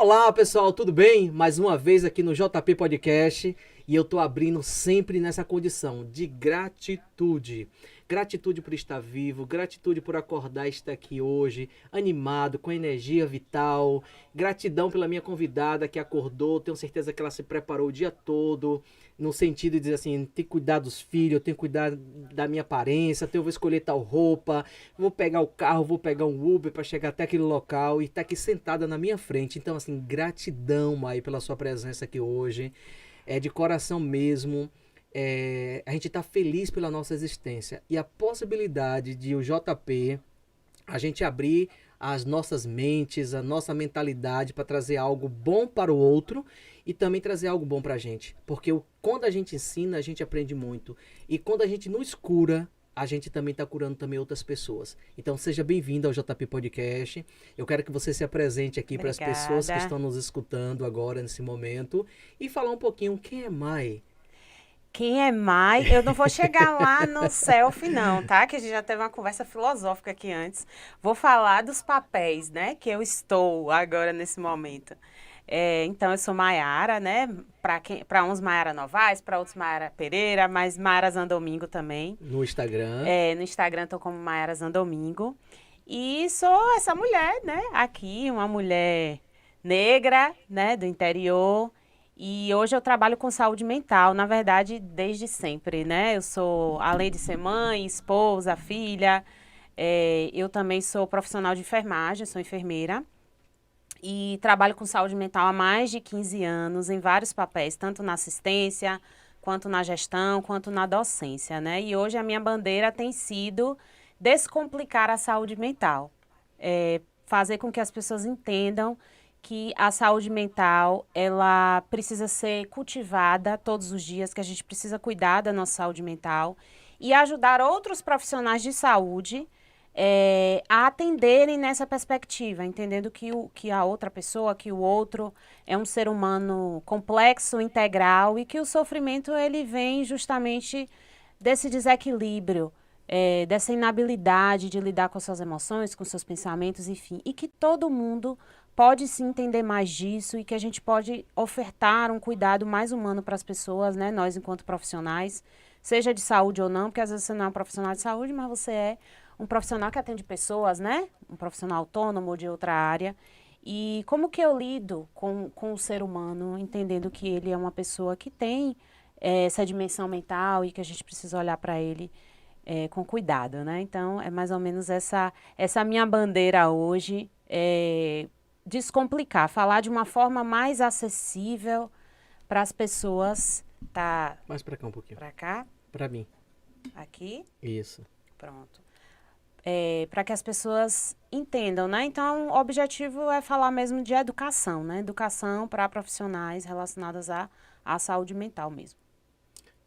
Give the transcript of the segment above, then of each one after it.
Olá, pessoal, tudo bem? Mais uma vez aqui no JP Podcast e eu tô abrindo sempre nessa condição de gratitude. Gratitude por estar vivo, gratitude por acordar e estar aqui hoje, animado, com energia vital. Gratidão pela minha convidada que acordou, tenho certeza que ela se preparou o dia todo, no sentido de dizer assim, tem que cuidar dos filhos, eu tenho que cuidar da minha aparência, eu vou escolher tal roupa, vou pegar o carro, vou pegar um Uber para chegar até aquele local e tá aqui sentada na minha frente. Então, assim, gratidão, Mai, pela sua presença aqui hoje. É de coração mesmo. A gente tá feliz pela nossa existência. E a possibilidade de o JP, a gente abrir as nossas mentes, a nossa mentalidade para trazer algo bom para o outro e também trazer algo bom para a gente. Porque quando a gente ensina, a gente aprende muito. E quando a gente nos cura, a gente também está curando também outras pessoas. Então seja bem-vindo ao JP Podcast. Eu quero que você se apresente aqui para as pessoas que estão nos escutando agora, nesse momento, e falar um pouquinho quem é Mai. Quem é Mai? Eu não vou chegar lá no selfie, não, tá? Que a gente já teve uma conversa filosófica aqui antes. Vou falar dos papéis, né? Que eu estou agora nesse momento. Então, eu sou Maiara, né? Para uns Maiara Novaes, para outros Maiara Pereira, mas Maiara Zandomingo também. No Instagram. No Instagram estou como Maiara Zandomingo. E sou essa mulher, né? Aqui, uma mulher negra, né? Do interior. E hoje eu trabalho com saúde mental, na verdade, desde sempre, né? Eu sou, além de ser mãe, esposa, filha, eu também sou profissional de enfermagem, sou enfermeira. E trabalho com saúde mental há mais de 15 anos, em vários papéis, tanto na assistência, quanto na gestão, quanto na docência, né? E hoje a minha bandeira tem sido descomplicar a saúde mental. Fazer com que as pessoas entendam que a saúde mental, ela precisa ser cultivada todos os dias, que a gente precisa cuidar da nossa saúde mental e ajudar outros profissionais de saúde a atenderem nessa perspectiva, entendendo que a outra pessoa, que o outro é um ser humano complexo, integral e que o sofrimento ele vem justamente desse desequilíbrio, dessa inabilidade de lidar com suas emoções, com seus pensamentos, enfim, e que todo mundo pode se entender mais disso e que a gente pode ofertar um cuidado mais humano para as pessoas, né? Nós, enquanto profissionais, seja de saúde ou não, porque às vezes você não é um profissional de saúde, mas você é um profissional que atende pessoas, né? Um profissional autônomo de outra área. E como que eu lido com o ser humano, entendendo que ele é uma pessoa que tem essa dimensão mental e que a gente precisa olhar para ele com cuidado, né? Então, é mais ou menos essa minha bandeira hoje, descomplicar, falar de uma forma mais acessível para as pessoas. Tá? Mais para cá um pouquinho. Para cá? Para mim. Aqui? Isso. Pronto. Para que as pessoas entendam, né? Então, o objetivo é falar mesmo de educação, né? Educação para profissionais relacionadas à saúde mental mesmo.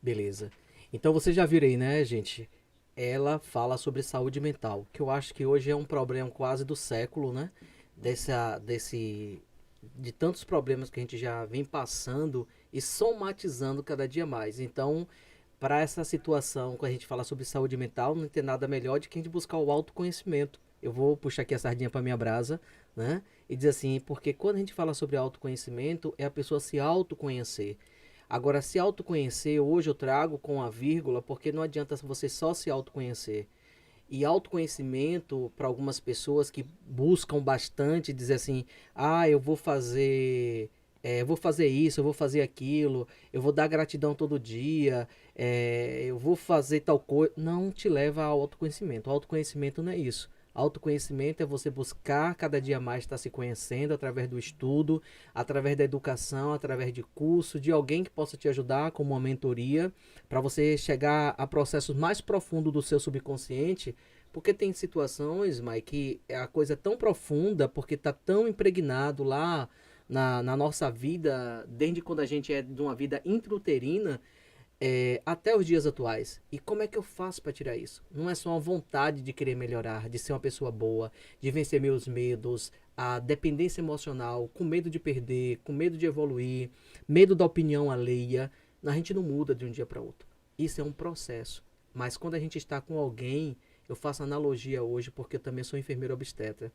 Beleza. Então vocês já viram aí, né, gente? Ela fala sobre saúde mental, que eu acho que hoje é um problema quase do século, né? De tantos problemas que a gente já vem passando e somatizando cada dia mais. Então, para essa situação, quando a gente fala sobre saúde mental, não tem nada melhor de que a gente buscar o autoconhecimento. Eu vou puxar aqui a sardinha para minha brasa, né? E dizer assim, porque quando a gente fala sobre autoconhecimento, é a pessoa se autoconhecer. Agora, se autoconhecer, hoje eu trago com a vírgula, porque não adianta você só se autoconhecer. E autoconhecimento, para algumas pessoas que buscam bastante, dizer assim, eu vou fazer isso, eu vou fazer aquilo, eu vou dar gratidão todo dia, eu vou fazer tal coisa. Não te leva ao autoconhecimento. O autoconhecimento não é isso. Autoconhecimento é você buscar cada dia mais estar se conhecendo através do estudo, através da educação, através de curso, de alguém que possa te ajudar com uma mentoria, para você chegar a processos mais profundos do seu subconsciente, porque tem situações, Mike, que a coisa é tão profunda, porque está tão impregnado lá na nossa vida, desde quando a gente é de uma vida intrauterina, até os dias atuais. E como é que eu faço para tirar isso? Não é só uma vontade de querer melhorar, de ser uma pessoa boa, de vencer meus medos, a dependência emocional, com medo de perder, com medo de evoluir, medo da opinião alheia. A gente não muda de um dia para outro. Isso é um processo. Mas quando a gente está com alguém, eu faço analogia hoje porque eu também sou enfermeiro obstetra.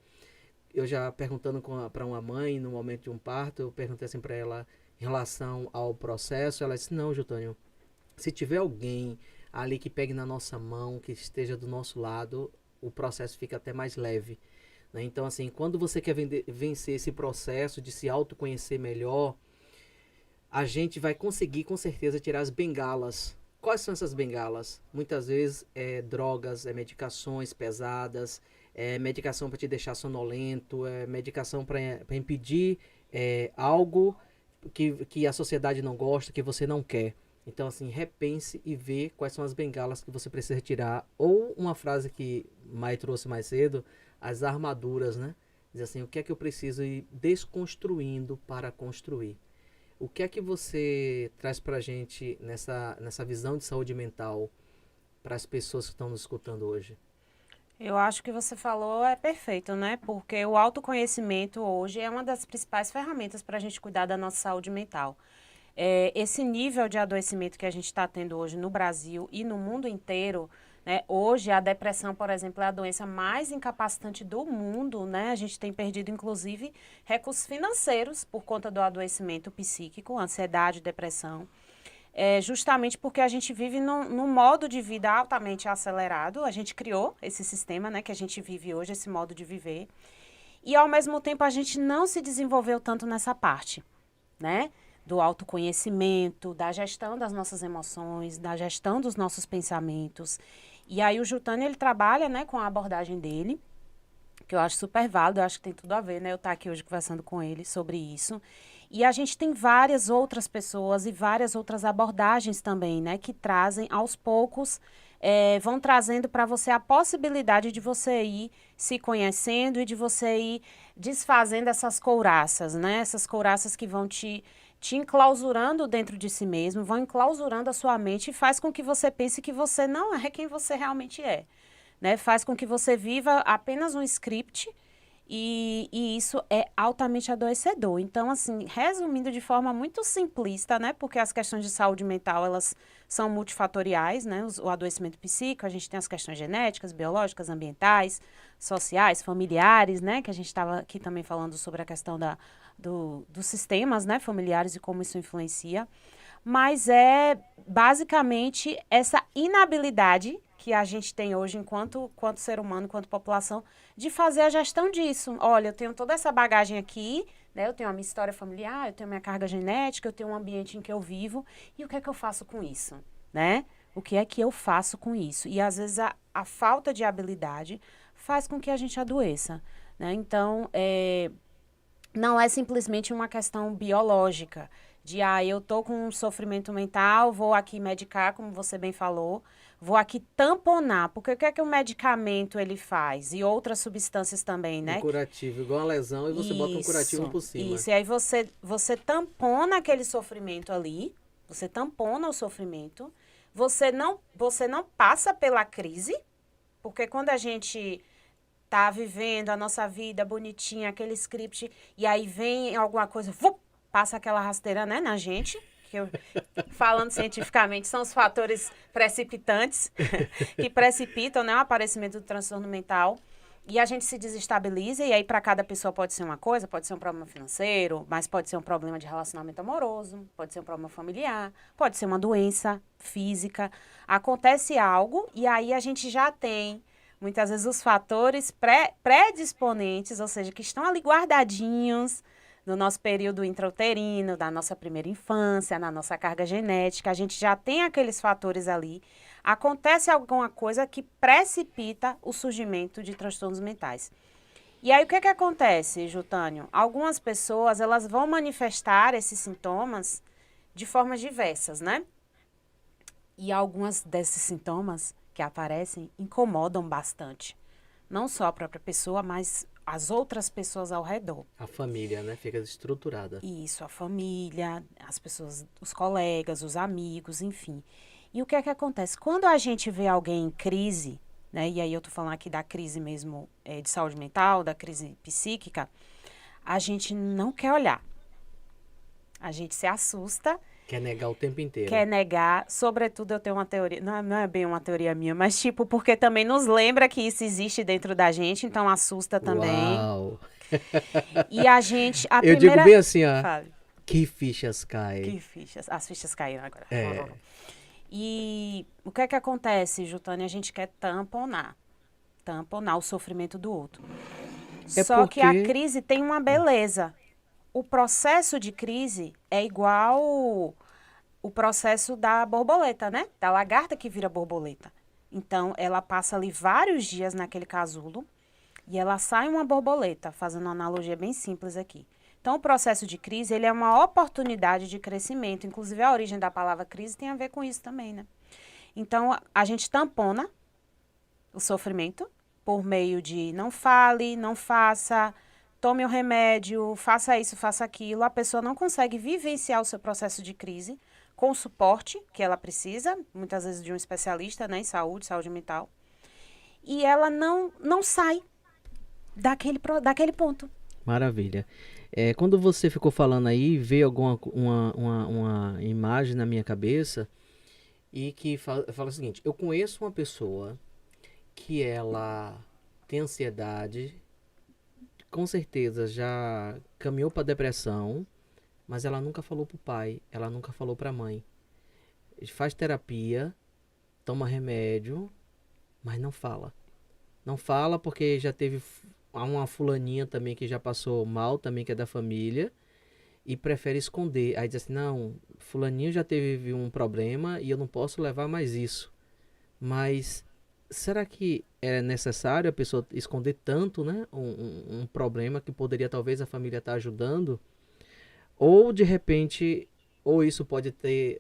eu já perguntando para uma mãe, no momento de um parto, eu perguntei assim para ela em relação ao processo, ela disse, não, Jotânio, se tiver alguém ali que pegue na nossa mão, que esteja do nosso lado, o processo fica até mais leve. Né? Então, assim, quando você quer vencer esse processo de se autoconhecer melhor, a gente vai conseguir, com certeza, tirar as bengalas. Quais são essas bengalas? Muitas vezes é drogas, é medicações pesadas, é medicação para te deixar sonolento, é medicação para impedir algo que a sociedade não gosta, que você não quer. Então, assim, repense e vê quais são as bengalas que você precisa retirar. Ou uma frase que Mai trouxe mais cedo, as armaduras, né? Diz assim, o que é que eu preciso ir desconstruindo para construir? O que é que você traz pra gente nessa visão de saúde mental para as pessoas que estão nos escutando hoje? Eu acho que você falou é perfeito, né? Porque o autoconhecimento hoje é uma das principais ferramentas para a gente cuidar da nossa saúde mental. Esse nível de adoecimento que a gente está tendo hoje no Brasil e no mundo inteiro, né? Hoje a depressão, por exemplo, é a doença mais incapacitante do mundo, né? A gente tem perdido, inclusive, recursos financeiros por conta do adoecimento psíquico, ansiedade, depressão. Justamente porque a gente vive num modo de vida altamente acelerado. A gente criou esse sistema, né, que a gente vive hoje, esse modo de viver. E, ao mesmo tempo, a gente não se desenvolveu tanto nessa parte, né? Do autoconhecimento, da gestão das nossas emoções, da gestão dos nossos pensamentos. E aí o Jotânio, ele trabalha, né, com a abordagem dele, que eu acho super válido, eu acho que tem tudo a ver, né? Eu estar aqui hoje conversando com ele sobre isso. E a gente tem várias outras pessoas e várias outras abordagens também, né? Que trazem, aos poucos, vão trazendo para você a possibilidade de você ir se conhecendo e de você ir desfazendo essas couraças, né? Essas couraças que vão te enclausurando dentro de si mesmo, vão enclausurando a sua mente e faz com que você pense que você não é quem você realmente é, né? Faz com que você viva apenas um script e isso é altamente adoecedor. Então, assim, resumindo de forma muito simplista, né? Porque as questões de saúde mental, elas são multifatoriais, né? O adoecimento psíquico, a gente tem as questões genéticas, biológicas, ambientais, sociais, familiares, né? Que a gente estava aqui também falando sobre a questão dos sistemas, né? Familiares e como isso influencia. Mas é basicamente essa inabilidade que a gente tem hoje enquanto ser humano, enquanto população, de fazer a gestão disso. Olha, eu tenho toda essa bagagem aqui, né? Eu tenho a minha história familiar, eu tenho a minha carga genética, eu tenho um ambiente em que eu vivo, e o que é que eu faço com isso, né? O que é que eu faço com isso? E às vezes a falta de habilidade faz com que a gente adoeça, né? Então, não é simplesmente uma questão biológica, de, eu tô com um sofrimento mental, vou aqui medicar, como você bem falou, vou aqui tamponar, porque o que é que o medicamento ele faz? E outras substâncias também, né? Um curativo, igual uma lesão, e você bota um curativo por cima. Isso, e aí você tampona aquele sofrimento ali, você tampona o sofrimento, você não passa pela crise, porque quando a gente tá vivendo a nossa vida bonitinha, aquele script, e aí vem alguma coisa, passa aquela rasteira, né, na gente, que falando cientificamente, são os fatores precipitantes que precipitam, né, o aparecimento do transtorno mental. E a gente se desestabiliza, e aí para cada pessoa pode ser uma coisa, pode ser um problema financeiro, mas pode ser um problema de relacionamento amoroso, pode ser um problema familiar, pode ser uma doença física. Acontece algo, e aí a gente já tem, muitas vezes, os fatores predisponentes, ou seja, que estão ali guardadinhos, no nosso período intrauterino, da nossa primeira infância, na nossa carga genética, a gente já tem aqueles fatores ali. Acontece alguma coisa que precipita o surgimento de transtornos mentais. E aí, o que acontece, Jotânio? Algumas pessoas, elas vão manifestar esses sintomas de formas diversas, né? E algumas desses sintomas que aparecem incomodam bastante. Não só a própria pessoa, mas as outras pessoas ao redor. A família, né? Fica estruturada. Isso, a família, as pessoas, os colegas, os amigos, enfim. E o que é que acontece? Quando a gente vê alguém em crise, né? E aí eu tô falando aqui da crise mesmo de saúde mental, da crise psíquica, a gente não quer olhar. A gente se assusta. Quer negar o tempo inteiro. Quer negar. Sobretudo, eu tenho uma teoria, não é bem uma teoria minha, mas tipo, porque também nos lembra que isso existe dentro da gente, então assusta também. Uau. E a gente, a Eu primeira... digo bem assim, ó, Fale. que fichas caem. Que fichas, as fichas caíram agora. É. E o que é que acontece, Jutânia? A gente quer tamponar o sofrimento do outro. É Só que a porque... crise tem uma beleza. O processo de crise é igual o processo da borboleta, né? Da lagarta que vira borboleta. Então, ela passa ali vários dias naquele casulo e ela sai uma borboleta, fazendo uma analogia bem simples aqui. Então, o processo de crise, ele é uma oportunidade de crescimento. Inclusive, a origem da palavra crise tem a ver com isso também, né? Então, a gente tampona o sofrimento por meio de não fale, não faça, tome o remédio, faça isso, faça aquilo. A pessoa não consegue vivenciar o seu processo de crise com o suporte que ela precisa, muitas vezes de um especialista, né, em saúde mental. E ela não sai daquele ponto. Maravilha. Quando você ficou falando aí, veio uma imagem na minha cabeça e que fala o seguinte: eu conheço uma pessoa que ela tem ansiedade, com certeza já caminhou para depressão, mas ela nunca falou pro pai, ela nunca falou pra mãe. Faz terapia, toma remédio, mas não fala. Não fala porque já teve uma fulaninha também que já passou mal, também que é da família, e prefere esconder. Aí diz assim, não, fulaninho já teve um problema e eu não posso levar mais isso. Mas será que é necessário a pessoa esconder tanto, né? Um problema que poderia talvez a família estar ajudando? Ou de repente, ou isso pode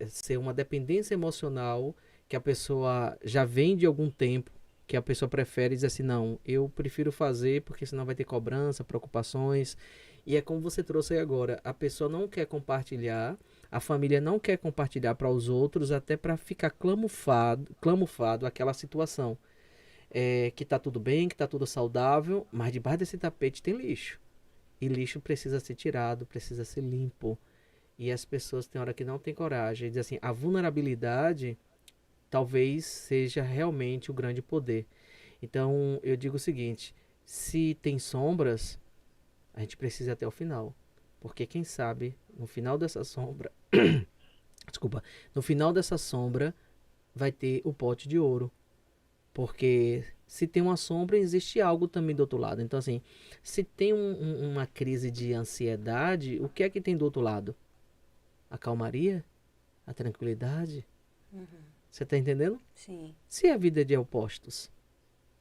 ser uma dependência emocional que a pessoa já vem de algum tempo, que a pessoa prefere dizer assim, não, eu prefiro fazer porque senão vai ter cobrança, preocupações. E é como você trouxe aí agora, a pessoa não quer compartilhar, a família não quer compartilhar para os outros, até para ficar clamufado aquela situação. Que tá tudo bem, que tá tudo saudável, mas debaixo desse tapete tem lixo. E lixo precisa ser tirado, precisa ser limpo. E as pessoas tem hora que não tem coragem. Diz assim, a vulnerabilidade talvez seja realmente o grande poder. Então eu digo o seguinte, se tem sombras, a gente precisa ir até o final. Porque quem sabe, no final dessa sombra, desculpa, no final dessa sombra vai ter o pote de ouro. Porque se tem uma sombra, existe algo também do outro lado. Então, assim, se tem uma crise de ansiedade, o que é que tem do outro lado? A calmaria? A tranquilidade? Você está entendendo? Sim. Se a vida é de opostos,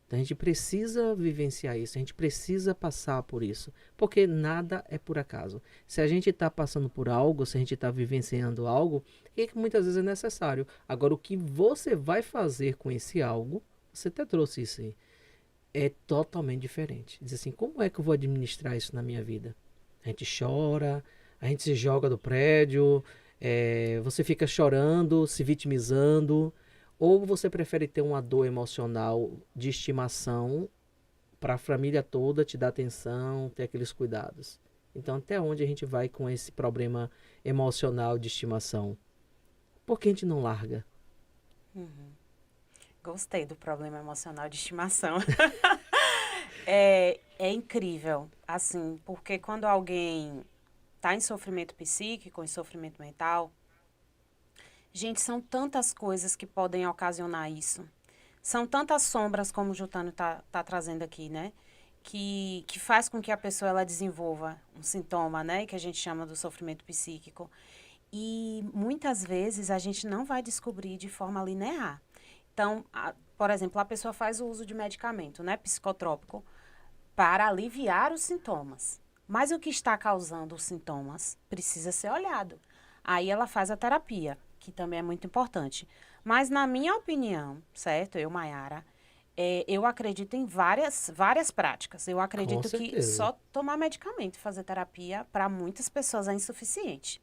então a gente precisa vivenciar isso, a gente precisa passar por isso. Porque nada é por acaso. Se a gente está passando por algo, se a gente está vivenciando algo, é que muitas vezes é necessário. Agora, o que você vai fazer com esse algo, você até trouxe isso aí, é totalmente diferente. Diz assim, como é que eu vou administrar isso na minha vida? A gente chora, a gente se joga do prédio, você fica chorando, se vitimizando, ou você prefere ter uma dor emocional de estimação para a família toda, te dar atenção, ter aqueles cuidados. Então, até onde a gente vai com esse problema emocional de estimação? Por que a gente não larga? Gostei do problema emocional de estimação. É incrível, assim, porque quando alguém está em sofrimento psíquico, em sofrimento mental, gente, são tantas coisas que podem ocasionar isso. São tantas sombras, como o Jutânio tá trazendo aqui, né? Que faz com que a pessoa ela desenvolva um sintoma, né? Que a gente chama do sofrimento psíquico. E muitas vezes a gente não vai descobrir de forma linear. Então, por exemplo, a pessoa faz o uso de medicamento, né, psicotrópico, para aliviar os sintomas. Mas o que está causando os sintomas precisa ser olhado. Aí ela faz a terapia, que também é muito importante. Mas, na minha opinião, certo? Eu, Maiara, eu acredito em várias práticas. Eu acredito que só tomar medicamento e fazer terapia, para muitas pessoas, é insuficiente.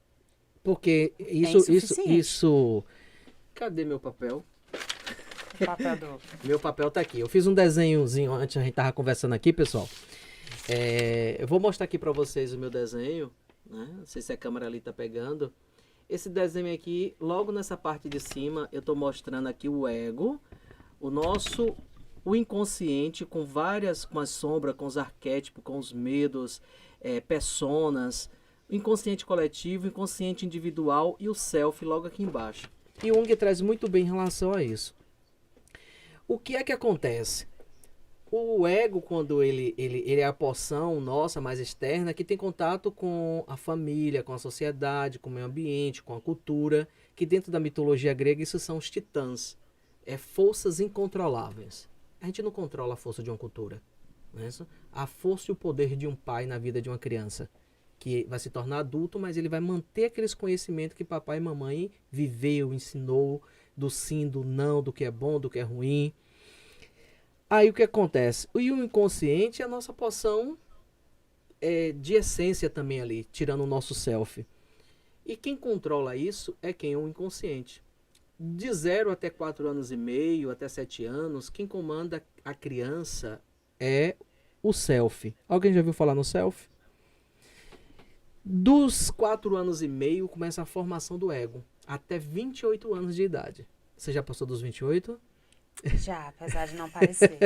Porque isso... Cadê meu papel? Meu papel tá aqui. Eu fiz um desenhozinho antes, a gente tava conversando aqui, pessoal. Eu vou mostrar aqui para vocês o meu desenho, né? Não sei se a câmera ali tá pegando. Esse desenho aqui, logo nessa parte de cima, eu tô mostrando aqui o ego, o nosso O inconsciente com as sombras, com os arquétipos, com os medos, personas, o inconsciente coletivo, o inconsciente individual e o self logo aqui embaixo. E o Jung traz muito bem em relação a isso. O que é que acontece? O ego, quando ele é a porção nossa mais externa, que tem contato com a família, com a sociedade, com o meio ambiente, com a cultura, que dentro da mitologia grega isso são os titãs, forças incontroláveis. A gente não controla a força de uma cultura, não é isso? A força e o poder de um pai na vida de uma criança, que vai se tornar adulto, mas ele vai manter aqueles conhecimentos que papai e mamãe viveu, ensinou, do sim, do não, do que é bom, do que é ruim. Aí o que acontece? E o inconsciente é a nossa porção de essência também ali, tirando o nosso self. E quem controla isso é quem é o inconsciente. De 0 até 4 anos e meio, até 7 anos, quem comanda a criança é o self. Alguém já ouviu falar no self? Dos 4 anos e meio começa a formação do ego, até 28 anos de idade. Você já passou dos 28? Já, apesar de não parecer.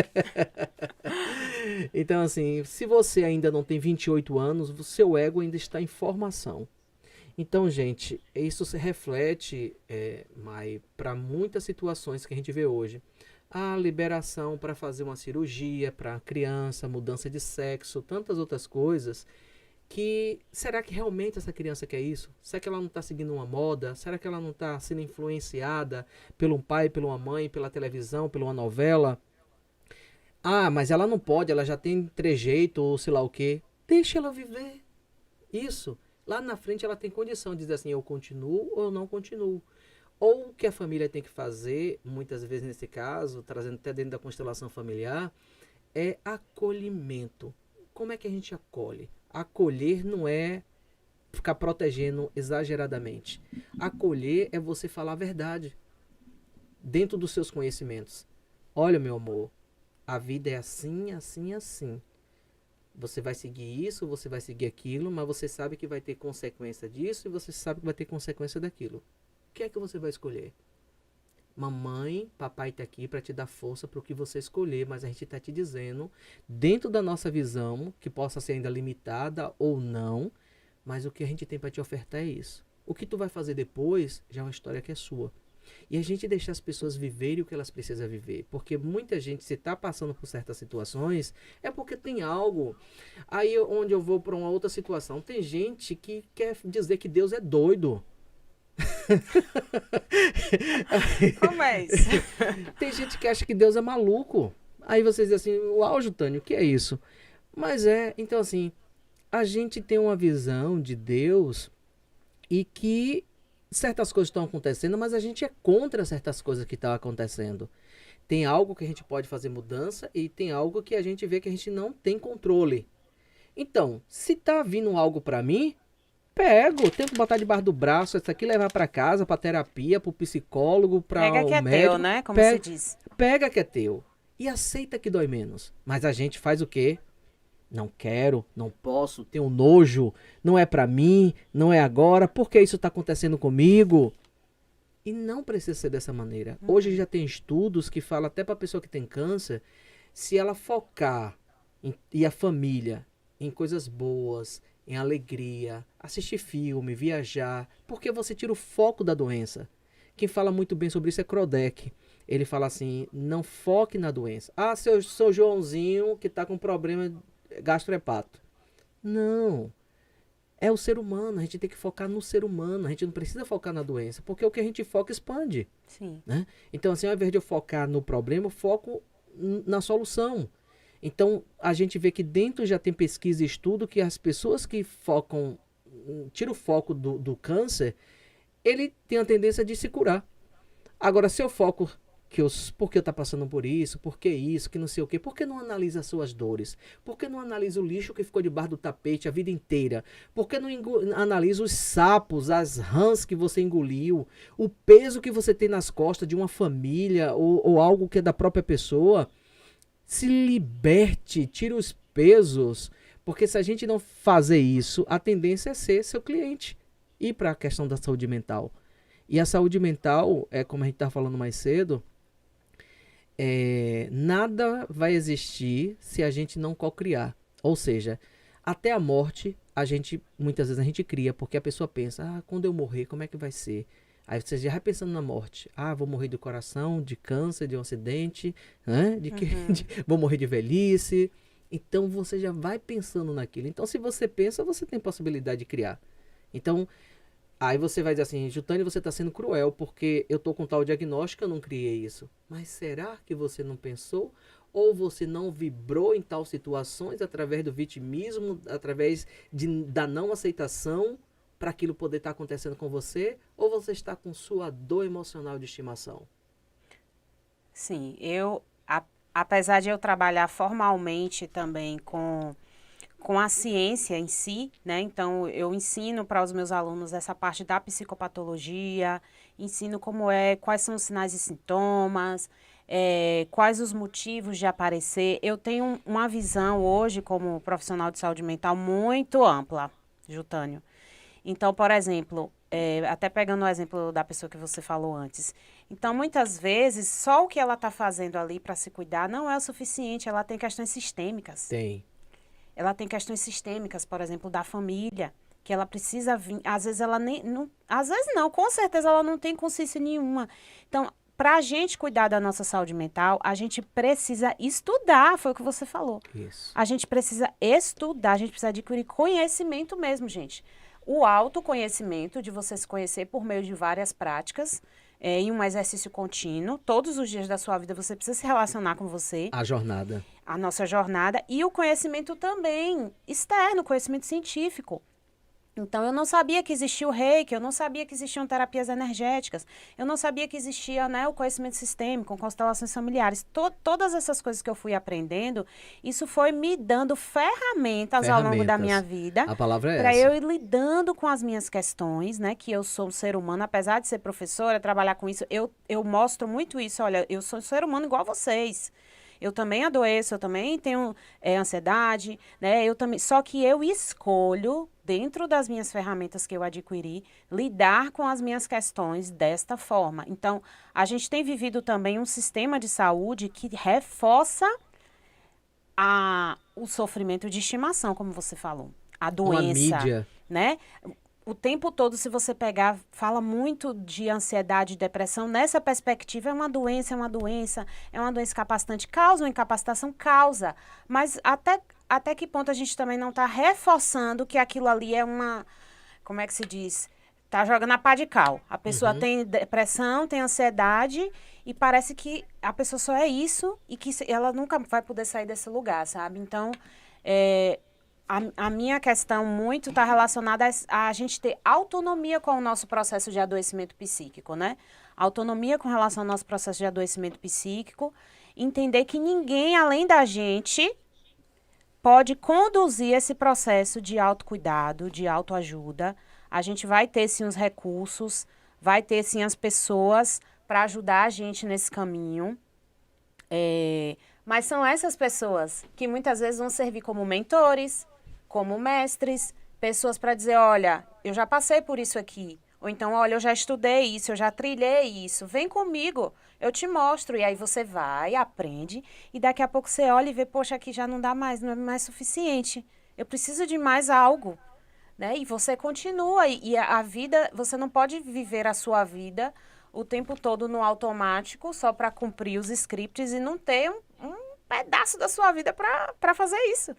Então, assim, se você ainda não tem 28 anos, o seu ego ainda está em formação. Então, gente, isso se reflete, Mai, para muitas situações que a gente vê hoje. A liberação para fazer uma cirurgia para a criança, mudança de sexo, tantas outras coisas. Que será que realmente essa criança quer isso? Será que ela não está seguindo uma moda? Será que ela não está sendo influenciada pelo um pai, pela uma mãe, pela televisão, pela uma novela? Ah, mas ela não pode, ela já tem trejeito ou sei lá o quê. Deixa ela viver isso. Lá na frente ela tem condição de dizer assim, eu continuo ou eu não continuo. Ou o que a família tem que fazer, muitas vezes nesse caso, trazendo até dentro da constelação familiar, é acolhimento. Como é que a gente acolhe? Acolher não é ficar protegendo exageradamente. Acolher é você falar a verdade dentro dos seus conhecimentos. Olha, meu amor, a vida é assim, assim, assim. Você vai seguir isso, você vai seguir aquilo, mas você sabe que vai ter consequência disso e você sabe que vai ter consequência daquilo. O que é que você vai escolher? Mamãe, papai está aqui para te dar força para o que você escolher, mas a gente está te dizendo, dentro da nossa visão, que possa ser ainda limitada ou não, mas o que a gente tem para te ofertar é isso. O que tu vai fazer depois já é uma história que é sua. E a gente deixar as pessoas viverem o que elas precisam viver. Porque muita gente, se está passando por certas situações, é porque tem algo. Aí onde eu vou para uma outra situação, tem gente que quer dizer que Deus é doido. Como é isso? Tem gente que acha que Deus é maluco. Aí vocês dizem assim, uau, Jutânio, o que é isso? Mas então assim, a gente tem uma visão de Deus e que certas coisas estão acontecendo, mas a gente é contra certas coisas que estão acontecendo. Tem algo que a gente pode fazer mudança e tem algo que a gente vê que a gente não tem controle. Então, se tá vindo algo para mim, pego, tento botar debaixo do braço, isso aqui levar para casa, para terapia, para o psicólogo, para o médico. Pega que é teu, né? Como se diz. Pega que é teu. E aceita que dói menos. Mas a gente faz o quê? Não quero, não posso, tenho nojo, não é para mim, não é agora, por que isso está acontecendo comigo? E não precisa ser dessa maneira. Hoje já tem estudos que falam até para a pessoa que tem câncer, se ela focar e a família em coisas boas, em alegria, assistir filme, viajar, porque você tira o foco da doença. Quem fala muito bem sobre isso é Krodek. Ele fala assim, não foque na doença. Ah, seu Joãozinho que está com problema gastrohepato. Não. É o ser humano, a gente tem que focar no ser humano, a gente não precisa focar na doença, porque o que a gente foca expande. Sim. Né? Então, assim, ao invés de eu focar no problema, eu foco na solução. Então, a gente vê que dentro já tem pesquisa e estudo que as pessoas que focam, tiram o foco do câncer, ele tem a tendência de se curar. Agora, se eu foco por que eu estou passando por isso, por que isso, que não sei o quê, por que não analisa as suas dores? Por que não analisa o lixo que ficou debaixo do tapete a vida inteira? Por que não analisa os sapos, as rãs que você engoliu, o peso que você tem nas costas de uma família ou algo que é da própria pessoa? Se liberte, tire os pesos, porque se a gente não fazer isso, a tendência é ser seu cliente. E para a questão da saúde mental. E a saúde mental, como a gente estava falando mais cedo, nada vai existir se a gente não co-criar. Ou seja, até a morte, muitas vezes a gente cria, porque a pessoa pensa, quando eu morrer, como é que vai ser? Aí você já vai pensando na morte. Vou morrer do coração, de câncer, de um acidente, né? Vou morrer de velhice. Então você já vai pensando naquilo. Então se você pensa, você tem possibilidade de criar. Então, aí você vai dizer assim, Jutânia, você está sendo cruel, porque eu estou com tal diagnóstico, eu não criei isso. Mas será que você não pensou? Ou você não vibrou em tal situações através do vitimismo, através da não aceitação, para aquilo poder estar acontecendo com você? Ou você está com sua dor emocional de estimação? Sim, apesar de eu trabalhar formalmente também com a ciência em si, né? Então, eu ensino para os meus alunos essa parte da psicopatologia, ensino quais são os sinais e sintomas, quais os motivos de aparecer. Eu tenho uma visão hoje, como profissional de saúde mental, muito ampla, Jutânio. Então, por exemplo, até pegando o exemplo da pessoa que você falou antes. Então, muitas vezes, só o que ela está fazendo ali para se cuidar não é o suficiente. Ela tem questões sistêmicas. Tem. Ela tem questões sistêmicas, por exemplo, da família, que ela precisa vir. Às vezes ela nem. Não, às vezes não, com certeza ela não tem consciência nenhuma. Então, para a gente cuidar da nossa saúde mental, a gente precisa estudar, foi o que você falou. Isso. A gente precisa estudar, a gente precisa adquirir conhecimento mesmo, gente. O autoconhecimento, de você se conhecer por meio de várias práticas, em um exercício contínuo. Todos os dias da sua vida você precisa se relacionar com você. A jornada. A nossa jornada. E o conhecimento também externo, conhecimento científico. Então, eu não sabia que existia o reiki, eu não sabia que existiam terapias energéticas, eu não sabia que existia, né, o conhecimento sistêmico, constelações familiares. Todas essas coisas que eu fui aprendendo, isso foi me dando ferramentas ao longo da minha vida. A palavra é essa. Para eu ir lidando com as minhas questões, né, que eu sou um ser humano, apesar de ser professora, trabalhar com isso, eu mostro muito isso. Olha, eu sou um ser humano igual a vocês. Eu também adoeço, eu também tenho ansiedade, né? Eu também, só que eu escolho, dentro das minhas ferramentas que eu adquiri, lidar com as minhas questões desta forma. Então, a gente tem vivido também um sistema de saúde que reforça o sofrimento de estimação, como você falou. A doença, uma mídia, né? O tempo todo, se você pegar, fala muito de ansiedade e depressão. Nessa perspectiva, é uma doença incapacitante. Causa uma incapacitação? Causa. Mas até que ponto a gente também não está reforçando que aquilo ali é uma... Como é que se diz? Tá jogando a pá de cal. A pessoa tem depressão, tem ansiedade e parece que a pessoa só é isso e que ela nunca vai poder sair desse lugar, sabe? Então, a minha questão muito está relacionada a gente ter autonomia com o nosso processo de adoecimento psíquico, né? Autonomia com relação ao nosso processo de adoecimento psíquico, entender que ninguém além da gente pode conduzir esse processo de autocuidado, de autoajuda. A gente vai ter sim os recursos, vai ter sim as pessoas para ajudar a gente nesse caminho. Mas são essas pessoas que muitas vezes vão servir como mentores, como mestres, pessoas para dizer, olha, eu já passei por isso aqui. Ou então, olha, eu já estudei isso, eu já trilhei isso. Vem comigo, eu te mostro. E aí você vai, aprende, e daqui a pouco você olha e vê, poxa, aqui já não dá mais, não é mais suficiente. Eu preciso de mais algo. Né? E você continua. E a vida, você não pode viver a sua vida o tempo todo no automático, só para cumprir os scripts e não ter um pedaço da sua vida para fazer isso.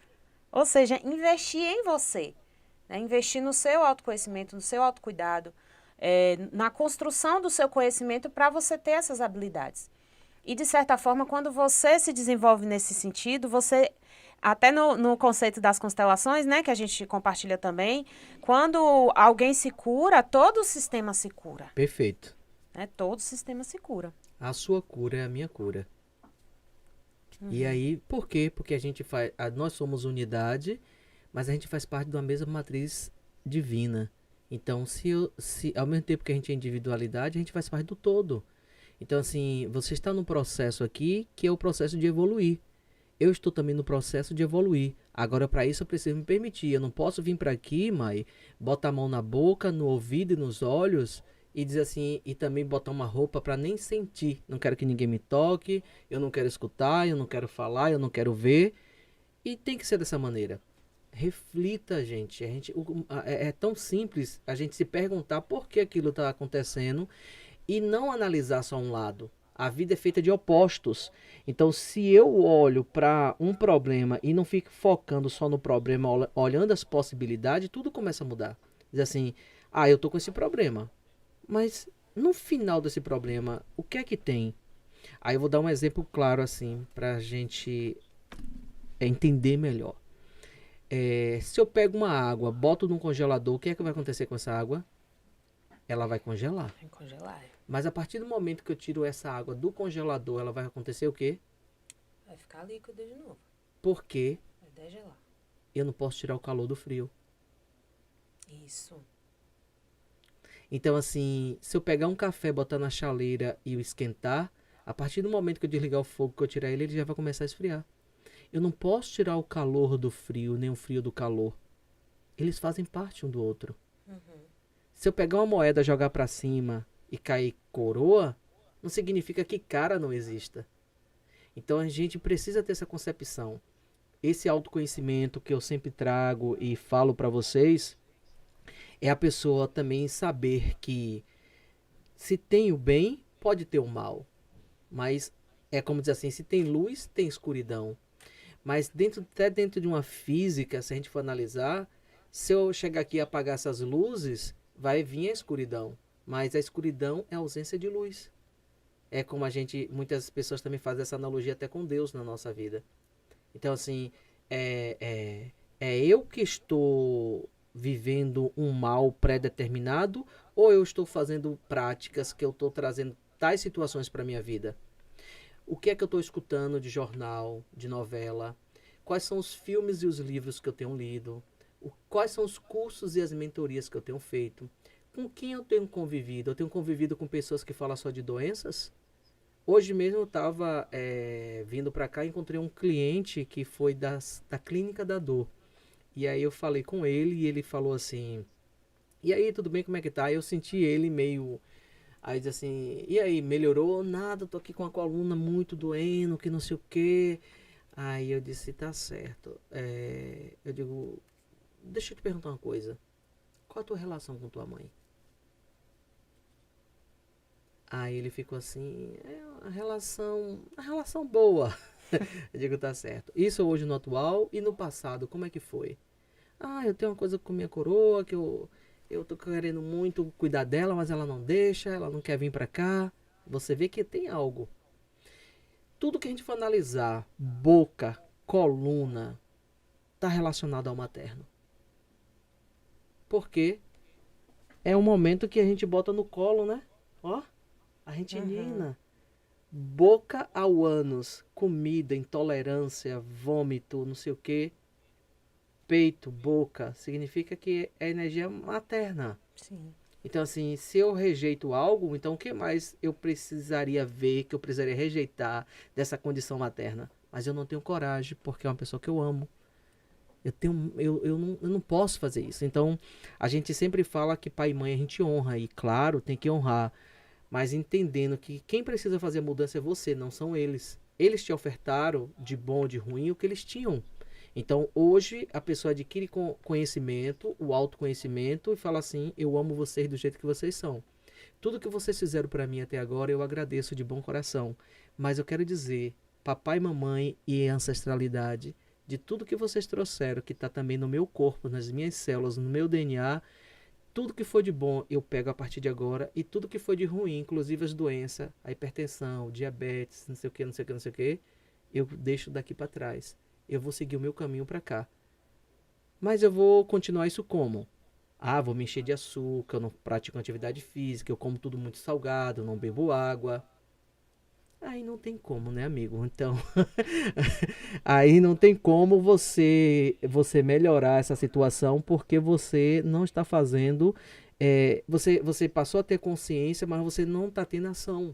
Ou seja, investir em você, né? Investir no seu autoconhecimento, no seu autocuidado, na construção do seu conhecimento para você ter essas habilidades. E, de certa forma, quando você se desenvolve nesse sentido, você, até no conceito das constelações, né, que a gente compartilha também, quando alguém se cura, todo o sistema se cura. Perfeito. Né? Todo o sistema se cura. A sua cura é a minha cura. E aí, por quê? Porque nós somos unidade, mas a gente faz parte de uma mesma matriz divina. Então, se ao mesmo tempo que a gente é individualidade, a gente faz parte do todo. Então, assim, você está num processo aqui que é o processo de evoluir. Eu estou também no processo de evoluir. Agora, para isso, eu preciso me permitir. Eu não posso vir para aqui, Mai, botar a mão na boca, no ouvido e nos olhos e dizer assim, e também botar uma roupa para nem sentir. Não quero que ninguém me toque, eu não quero escutar, eu não quero falar, eu não quero ver. E tem que ser dessa maneira. Reflita, gente. É tão simples a gente se perguntar por que aquilo está acontecendo e não analisar só um lado. A vida é feita de opostos. Então, se eu olho para um problema e não fico focando só no problema, olhando as possibilidades, tudo começa a mudar. Diz assim, eu tô com esse problema. Mas no final desse problema, o que é que tem? Aí eu vou dar um exemplo claro assim, para a gente entender melhor. Se eu pego uma água, boto num congelador, o que é que vai acontecer com essa água? Ela vai congelar. Vai congelar. Mas a partir do momento que eu tiro essa água do congelador, ela vai acontecer o quê? Vai ficar líquida de novo. Por quê? Vai degelar. Eu não posso tirar o calor do frio. Isso. Então, assim, se eu pegar um café, botar na chaleira e o esquentar, a partir do momento que eu desligar o fogo, que eu tirar ele já vai começar a esfriar. Eu não posso tirar o calor do frio, nem o frio do calor. Eles fazem parte um do outro. Uhum. Se eu pegar uma moeda, jogar para cima e cair coroa, não significa que cara não exista. Então a gente precisa ter essa concepção. Esse autoconhecimento que eu sempre trago e falo para vocês é a pessoa também saber que se tem o bem, pode ter o mal. Mas é como dizer assim, se tem luz, tem escuridão. Mas até dentro de uma física, se a gente for analisar, se eu chegar aqui e apagar essas luzes, vai vir a escuridão. Mas a escuridão é a ausência de luz. É como muitas pessoas também fazem essa analogia até com Deus na nossa vida. Então, assim, é eu que estou vivendo um mal pré-determinado ou eu estou fazendo práticas que eu estou trazendo tais situações para a minha vida? O que é que eu estou escutando de jornal, de novela? Quais são os filmes e os livros que eu tenho lido? Quais são os cursos e as mentorias que eu tenho feito? Com quem eu tenho convivido? Eu tenho convivido com pessoas que falam só de doenças? Hoje mesmo eu estava vindo para cá e encontrei um cliente que foi da Clínica da Dor. E aí eu falei com ele e ele falou assim, e aí, tudo bem, como é que tá? Eu senti ele meio... Aí diz assim, e aí, melhorou? Nada, tô aqui com a coluna muito doendo, que não sei o quê. Aí eu disse, tá certo. Eu digo, deixa eu te perguntar uma coisa. Qual a tua relação com tua mãe? Aí ele ficou assim, uma relação boa. Eu digo, tá certo. Isso hoje no atual e no passado, como é que foi? Eu tenho uma coisa com minha coroa, que eu tô querendo muito cuidar dela, mas ela não deixa, ela não quer vir pra cá. Você vê que tem algo. Tudo que a gente for analisar, boca, coluna, tá relacionado ao materno. Porque é um momento que a gente bota no colo, né? Ó, a gente nina. Boca ao ânus, comida, intolerância, vômito, não sei o quê. Peito, boca, significa que é energia materna. Sim. Então, assim, se eu rejeito algo, então o que mais eu precisaria ver, que eu precisaria rejeitar dessa condição materna? Mas eu não tenho coragem, porque é uma pessoa que eu amo. Eu não posso fazer isso. Então, a gente sempre fala que pai e mãe a gente honra, e claro, tem que honrar. Mas entendendo que quem precisa fazer a mudança é você, não são eles. Eles te ofertaram de bom ou de ruim o que eles tinham. Então, hoje, a pessoa adquire conhecimento, o autoconhecimento, e fala assim, eu amo vocês do jeito que vocês são. Tudo que vocês fizeram para mim até agora, eu agradeço de bom coração. Mas eu quero dizer, papai, mamãe e ancestralidade, de tudo que vocês trouxeram, que está também no meu corpo, nas minhas células, no meu DNA, tudo que foi de bom eu pego a partir de agora, e tudo que foi de ruim, inclusive as doenças, a hipertensão, diabetes, não sei o que, não sei o que, não sei o que, eu deixo daqui para trás. Eu vou seguir o meu caminho para cá. Mas eu vou continuar isso como? Vou me encher de açúcar, eu não pratico atividade física, eu como tudo muito salgado, eu não bebo água. Aí não tem como, né, amigo? Então, aí não tem como você melhorar essa situação, porque você não está fazendo... você passou a ter consciência, mas você não está tendo ação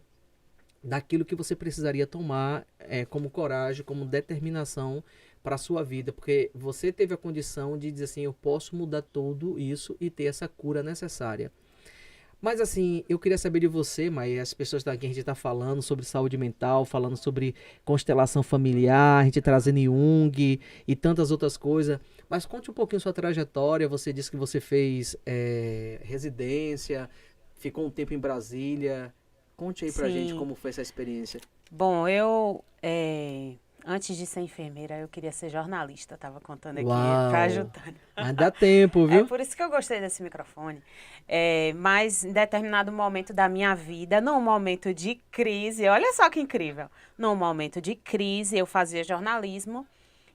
daquilo que você precisaria tomar como coragem, como determinação para a sua vida, porque você teve a condição de dizer assim, eu posso mudar tudo isso e ter essa cura necessária. Mas assim, eu queria saber de você, Mai, as pessoas daqui, a gente está falando sobre saúde mental, falando sobre constelação familiar, a gente trazendo Jung e tantas outras coisas. Mas conte um pouquinho sua trajetória. Você disse que você fez residência, ficou um tempo em Brasília. Conte aí pra gente Sim. como foi essa experiência. Bom, antes de ser enfermeira, eu queria ser jornalista, estava contando aqui para Uau! ajudar. Mas dá tempo, É viu? por isso que eu gostei desse microfone. Mas em determinado momento da minha vida, num momento de crise, olha só que incrível, num momento de crise, eu fazia jornalismo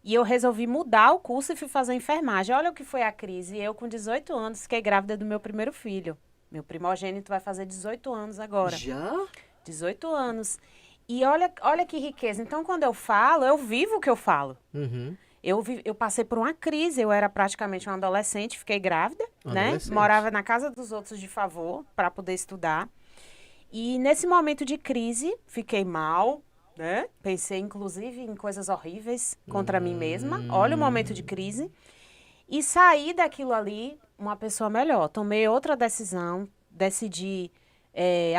e eu resolvi mudar o curso e fui fazer enfermagem. Olha o que foi a crise. Eu, com 18 anos, fiquei grávida do meu primeiro filho. Meu primogênito vai fazer 18 anos agora. Já? 18 anos. E olha que riqueza. Então, quando eu falo, eu vivo o que eu falo. Uhum. Eu passei por uma crise, eu era praticamente uma adolescente, fiquei grávida, né? Adolescente. Morava na casa dos outros de favor para poder estudar. E nesse momento de crise, fiquei mal, né? Pensei inclusive em coisas horríveis contra mim mesma. Olha o momento de crise. E saí daquilo ali uma pessoa melhor. Tomei outra decisão, decidi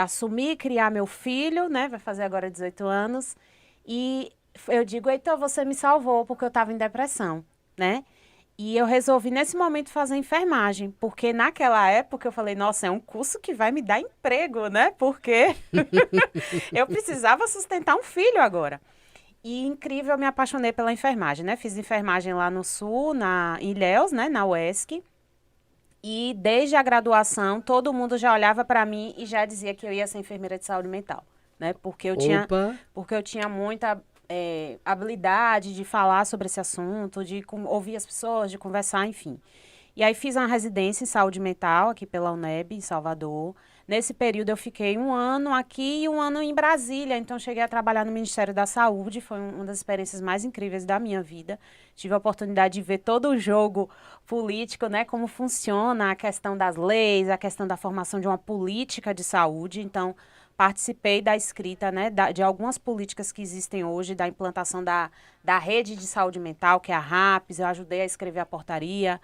assumir e criar meu filho, né? Vai fazer agora 18 anos. E eu digo, então você me salvou porque eu estava em depressão, né? E eu resolvi nesse momento fazer enfermagem, porque naquela época eu falei, nossa, é um curso que vai me dar emprego, né? Porque eu precisava sustentar um filho agora. E incrível, eu me apaixonei pela enfermagem, né? Fiz enfermagem lá no Sul, em Ilhéus, né? Na UESC. E desde a graduação, todo mundo já olhava para mim e já dizia que eu ia ser enfermeira de saúde mental, né? Porque Opa! eu tinha muita habilidade de falar sobre esse assunto, de ouvir as pessoas, de conversar, enfim. E aí fiz uma residência em saúde mental aqui pela UNEB, em Salvador. Nesse período eu fiquei um ano aqui e um ano em Brasília. Então cheguei a trabalhar no Ministério da Saúde. Foi uma das experiências mais incríveis da minha vida. Tive a oportunidade de ver todo o jogo político, né? Como funciona a questão das leis, a questão da formação de uma política de saúde. Então participei da escrita, né, de algumas políticas que existem hoje, da implantação da rede de saúde mental, que é a RAPS. Eu ajudei a escrever a portaria.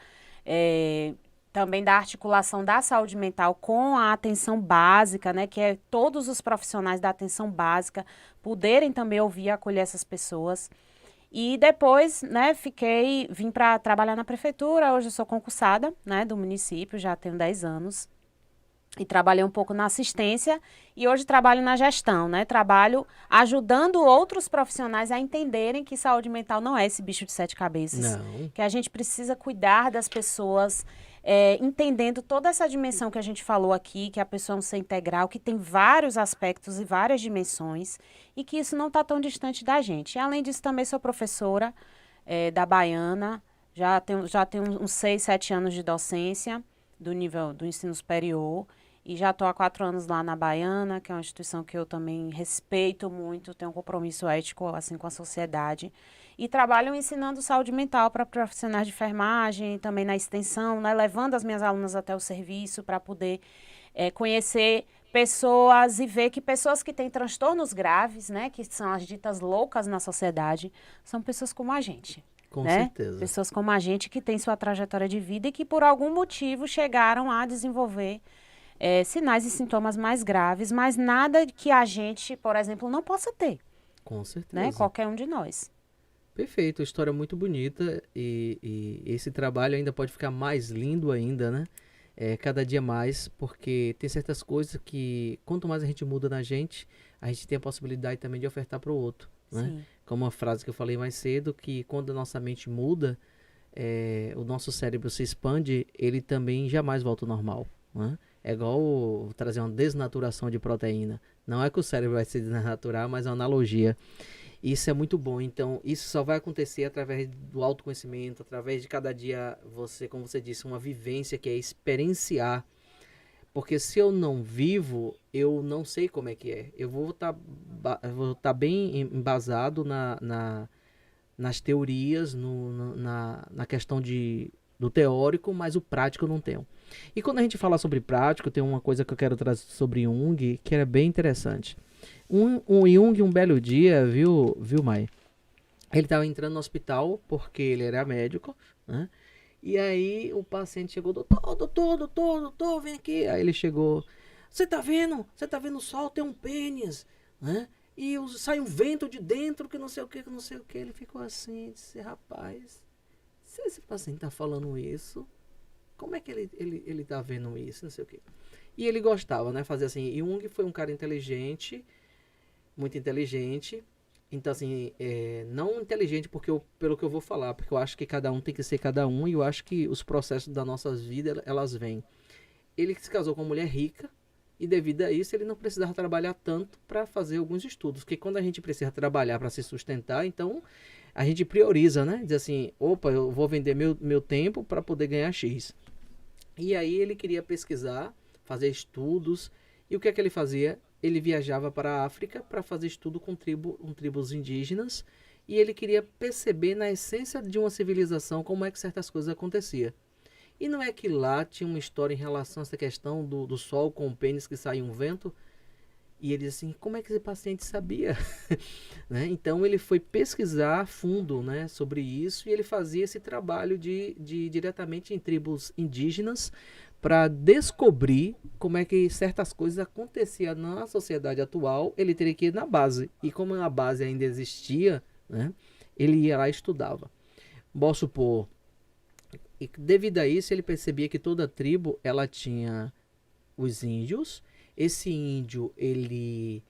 Também da articulação da saúde mental com a atenção básica, né, que é todos os profissionais da atenção básica poderem também ouvir e acolher essas pessoas. E depois, né, vim para trabalhar na prefeitura. Hoje eu sou concursada, né, do município, já tenho 10 anos. E trabalhei um pouco na assistência e hoje trabalho na gestão, né? Trabalho ajudando outros profissionais a entenderem que saúde mental não é esse bicho de 7 cabeças. Não. Que a gente precisa cuidar das pessoas, entendendo toda essa dimensão que a gente falou aqui, que a pessoa é um ser integral, que tem vários aspectos e várias dimensões e que isso não está tão distante da gente. E, além disso, também sou professora da Baiana, já tenho uns 6, 7 anos de docência do nível do ensino superior. E já estou há 4 anos lá na Baiana, que é uma instituição que eu também respeito muito, tenho um compromisso ético assim, com a sociedade. E trabalho ensinando saúde mental para profissionais de enfermagem, também na extensão, né, levando as minhas alunas até o serviço para poder conhecer pessoas e ver que pessoas que têm transtornos graves, né, que são as ditas loucas na sociedade, são pessoas como a gente. Com né? certeza. Pessoas como a gente que tem sua trajetória de vida e que por algum motivo chegaram a desenvolver sinais e sintomas mais graves, mas nada que a gente, por exemplo, não possa ter. Com certeza. Né? Qualquer um de nós. Perfeito, história muito bonita e esse trabalho ainda pode ficar mais lindo ainda, né? Cada dia mais, porque tem certas coisas que quanto mais a gente muda na gente, a gente tem a possibilidade também de ofertar para o outro, né? Sim. Como uma frase que eu falei mais cedo, que quando a nossa mente muda, o nosso cérebro se expande, ele também jamais volta ao normal, né? É igual trazer uma desnaturação de proteína. Não é que o cérebro vai se desnaturar, mas é uma analogia. Isso é muito bom. Então, isso só vai acontecer através do autoconhecimento, através de cada dia você, como você disse, uma vivência que é experienciar. Porque se eu não vivo, eu não sei como é que é. Eu vou estar bem embasado nas teorias, na questão do teórico, mas o prático eu não tenho. E quando a gente fala sobre prático, tem uma coisa que eu quero trazer sobre Jung, que era bem interessante. Jung, um belo dia, viu, Mai? Ele estava entrando no hospital, porque ele era médico, né? E aí o paciente chegou, doutor, vem aqui. Aí ele chegou, Você tá vendo? Você tá vendo o sol tem um pênis, né? E sai um vento de dentro que não sei o que, que não sei o que. Ele ficou assim, disse, rapaz, se esse paciente tá falando isso, como é que ele tá vendo isso, não sei o que. E ele gostava, né? Fazer assim. E Jung foi um cara inteligente, muito inteligente. Então, assim, não inteligente pelo que eu vou falar, porque eu acho que cada um tem que ser cada um, e eu acho que os processos das nossas vidas, elas vêm. Ele se casou com uma mulher rica, e devido a isso, ele não precisava trabalhar tanto para fazer alguns estudos, porque quando a gente precisa trabalhar para se sustentar, então a gente prioriza, né? Diz assim, opa, eu vou vender meu tempo para poder ganhar X. E aí ele queria pesquisar, fazer estudos, e o que é que ele fazia? Ele viajava para a África para fazer estudo com tribos indígenas, e ele queria perceber na essência de uma civilização como é que certas coisas aconteciam. E não é que lá tinha uma história em relação a essa questão do sol com o pênis que saía um vento? E ele disse assim, como é que esse paciente sabia? Né? Então ele foi pesquisar a fundo, né, sobre isso, e ele fazia esse trabalho de diretamente em tribos indígenas para descobrir como é que certas coisas aconteciam na sociedade atual. Ele teria que ir na base. E como a base ainda existia, né, ele ia lá e estudava. Vamos supor, e devido a isso ele percebia que toda tribo ela tinha os índios. Esse índio, ele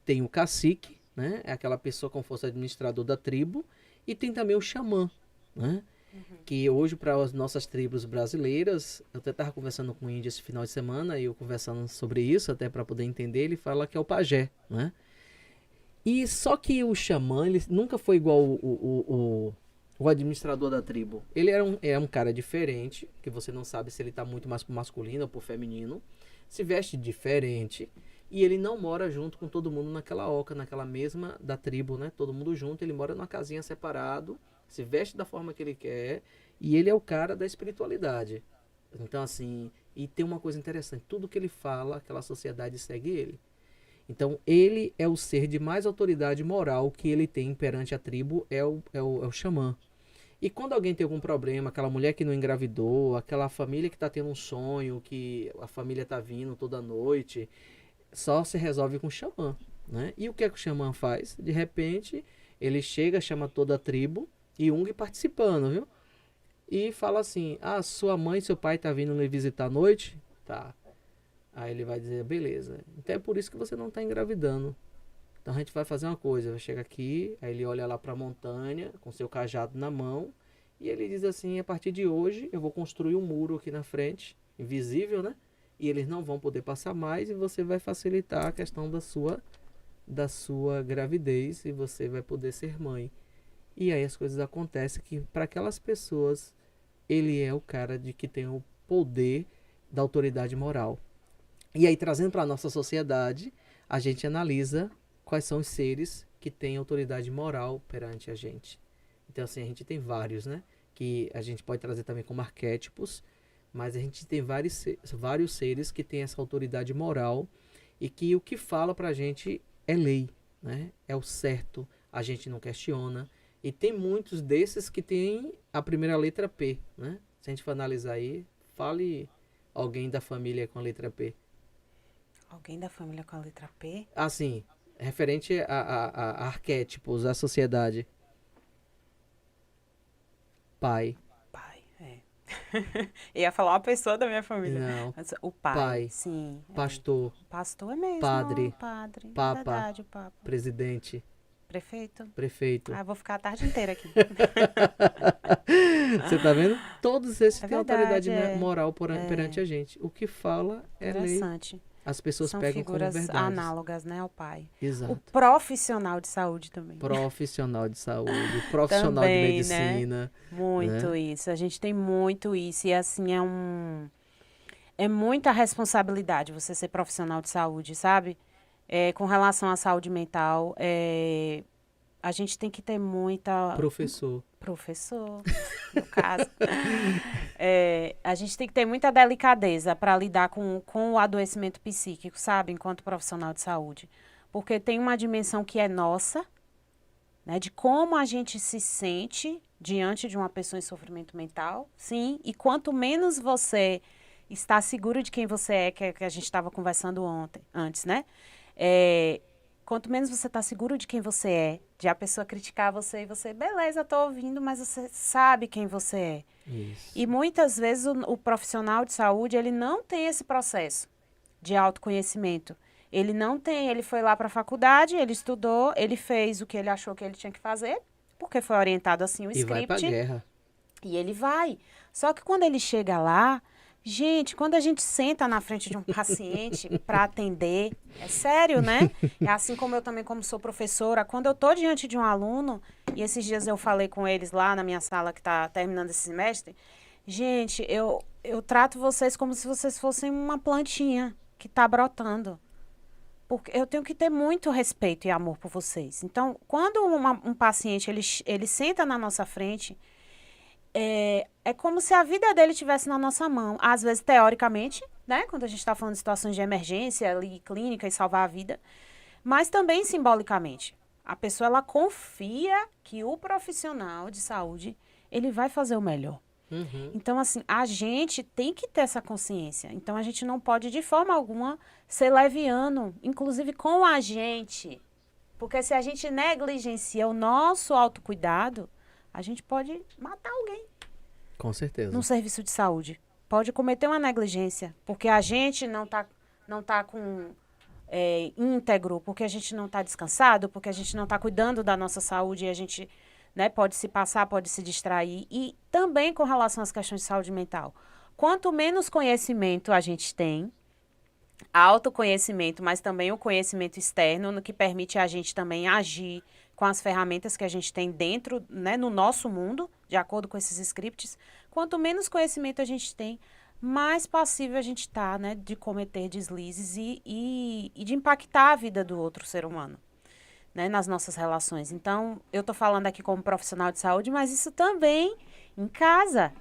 tem o cacique, né? É aquela pessoa como fosse administrador da tribo. E tem também o xamã, né? Que hoje, para as nossas tribos brasileiras, eu até estava conversando com o índio esse final de semana, e eu conversando sobre isso, até para poder entender, ele fala que é o pajé, né? E só que o xamã, ele nunca foi igual o administrador da tribo. Ele é um cara diferente, que você não sabe se ele está muito mais pro masculino ou pro feminino, se veste diferente, e ele não mora junto com todo mundo naquela oca, naquela mesma da tribo, né? Todo mundo junto, ele mora numa casinha separado, se veste da forma que ele quer, e ele é o cara da espiritualidade. Então, assim, e tem uma coisa interessante, tudo que ele fala, aquela sociedade segue ele. Então, ele é o ser de mais autoridade moral que ele tem perante a tribo, é o xamã. E quando alguém tem algum problema, aquela mulher que não engravidou, aquela família que está tendo um sonho, que a família está vindo toda noite, só se resolve com o xamã, né? E o que é que o xamã faz? De repente, ele chega, chama toda a tribo, e Jung participando, viu? E fala assim, sua mãe e seu pai tá vindo lhe visitar à noite? Tá. Aí ele vai dizer, beleza. Então é por isso que você não está engravidando. Então a gente vai fazer uma coisa, vai chegar aqui, aí ele olha lá para a montanha, com seu cajado na mão, e ele diz assim, a partir de hoje eu vou construir um muro aqui na frente, invisível, né? E eles não vão poder passar mais, e você vai facilitar a questão da sua gravidez, e você vai poder ser mãe. E aí as coisas acontecem que para aquelas pessoas, ele é o cara que tem o poder da autoridade moral. E aí, trazendo para a nossa sociedade, a gente analisa quais são os seres que têm autoridade moral perante a gente. Então, assim, a gente tem vários, né? Que a gente pode trazer também como arquétipos, mas a gente tem vários seres que têm essa autoridade moral, e que o que fala pra gente é lei, né? É o certo, a gente não questiona. E tem muitos desses que têm a primeira letra P, né? Se a gente for analisar aí, fale alguém da família com a letra P. Alguém da família com a letra P? Assim, referente a arquétipos, à sociedade. Pai. Pai, é. Ia falar uma pessoa da minha família. Não. Mas o pai, Pai. sim. Pastor. Pastor é mesmo. Padre. Padre. Papa. Verdade, o Papa. Presidente. Prefeito. Prefeito. Eu vou ficar a tarde inteira aqui. Você tá vendo? Todos esses têm verdade, autoridade moral perante a gente. O que fala é lei. Interessante. As pessoas São pegam como figuras verdade. análogas, né, ao pai. Exato. O profissional de saúde também. Profissional de saúde, profissional Também, de medicina. Né? Muito isso. A gente tem muito isso. E assim, é muita responsabilidade você ser profissional de saúde, sabe? Com relação à saúde mental, a gente tem que ter muita... Professor, no caso. A gente tem que ter muita delicadeza para lidar com o adoecimento psíquico, sabe? Enquanto profissional de saúde. Porque tem uma dimensão que é nossa, né? De como a gente se sente diante de uma pessoa em sofrimento mental, sim. E quanto menos você estar seguro de quem você é, que a gente estava conversando antes, né? Quanto menos você está seguro de quem você é, de a pessoa criticar você e você, beleza, tô ouvindo, mas você sabe quem você é. Isso. E muitas vezes o profissional de saúde, ele não tem esse processo de autoconhecimento. Ele não tem, ele foi lá para a faculdade, ele estudou, ele fez o que ele achou que ele tinha que fazer, porque foi orientado assim o E vai pra script. guerra. E ele vai. Só que quando ele chega lá, gente, quando a gente senta na frente de um paciente para atender, é sério, né? É assim como eu também, como sou professora, quando eu tô diante de um aluno, e esses dias eu falei com eles lá na minha sala que tá terminando esse semestre, gente, eu trato vocês como se vocês fossem uma plantinha que tá brotando. Porque eu tenho que ter muito respeito e amor por vocês. Então, quando um paciente, ele senta na nossa frente, é como se a vida dele estivesse na nossa mão. Às vezes, teoricamente, né? Quando a gente está falando de situações de emergência ali, clínica e salvar a vida. Mas também simbolicamente. A pessoa, ela confia que o profissional de saúde, ele vai fazer o melhor. Uhum. Então, assim, a gente tem que ter essa consciência. Então, a gente não pode, de forma alguma, ser leviano, inclusive com a gente. Porque se a gente negligencia o nosso autocuidado, a gente pode matar alguém Com certeza. num serviço de saúde. Pode cometer uma negligência, porque a gente não tá com íntegro, porque a gente não está descansado, porque a gente não está cuidando da nossa saúde e a gente, né, pode se passar, pode se distrair. E também com relação às questões de saúde mental. Quanto menos conhecimento a gente tem, autoconhecimento, mas também o conhecimento externo, no que permite a gente também agir com as ferramentas que a gente tem dentro, né, no nosso mundo, de acordo com esses scripts, quanto menos conhecimento a gente tem, mais passível a gente está, né, de cometer deslizes e de impactar a vida do outro ser humano, né, nas nossas relações. Então, eu estou falando aqui como profissional de saúde, mas isso também em casa,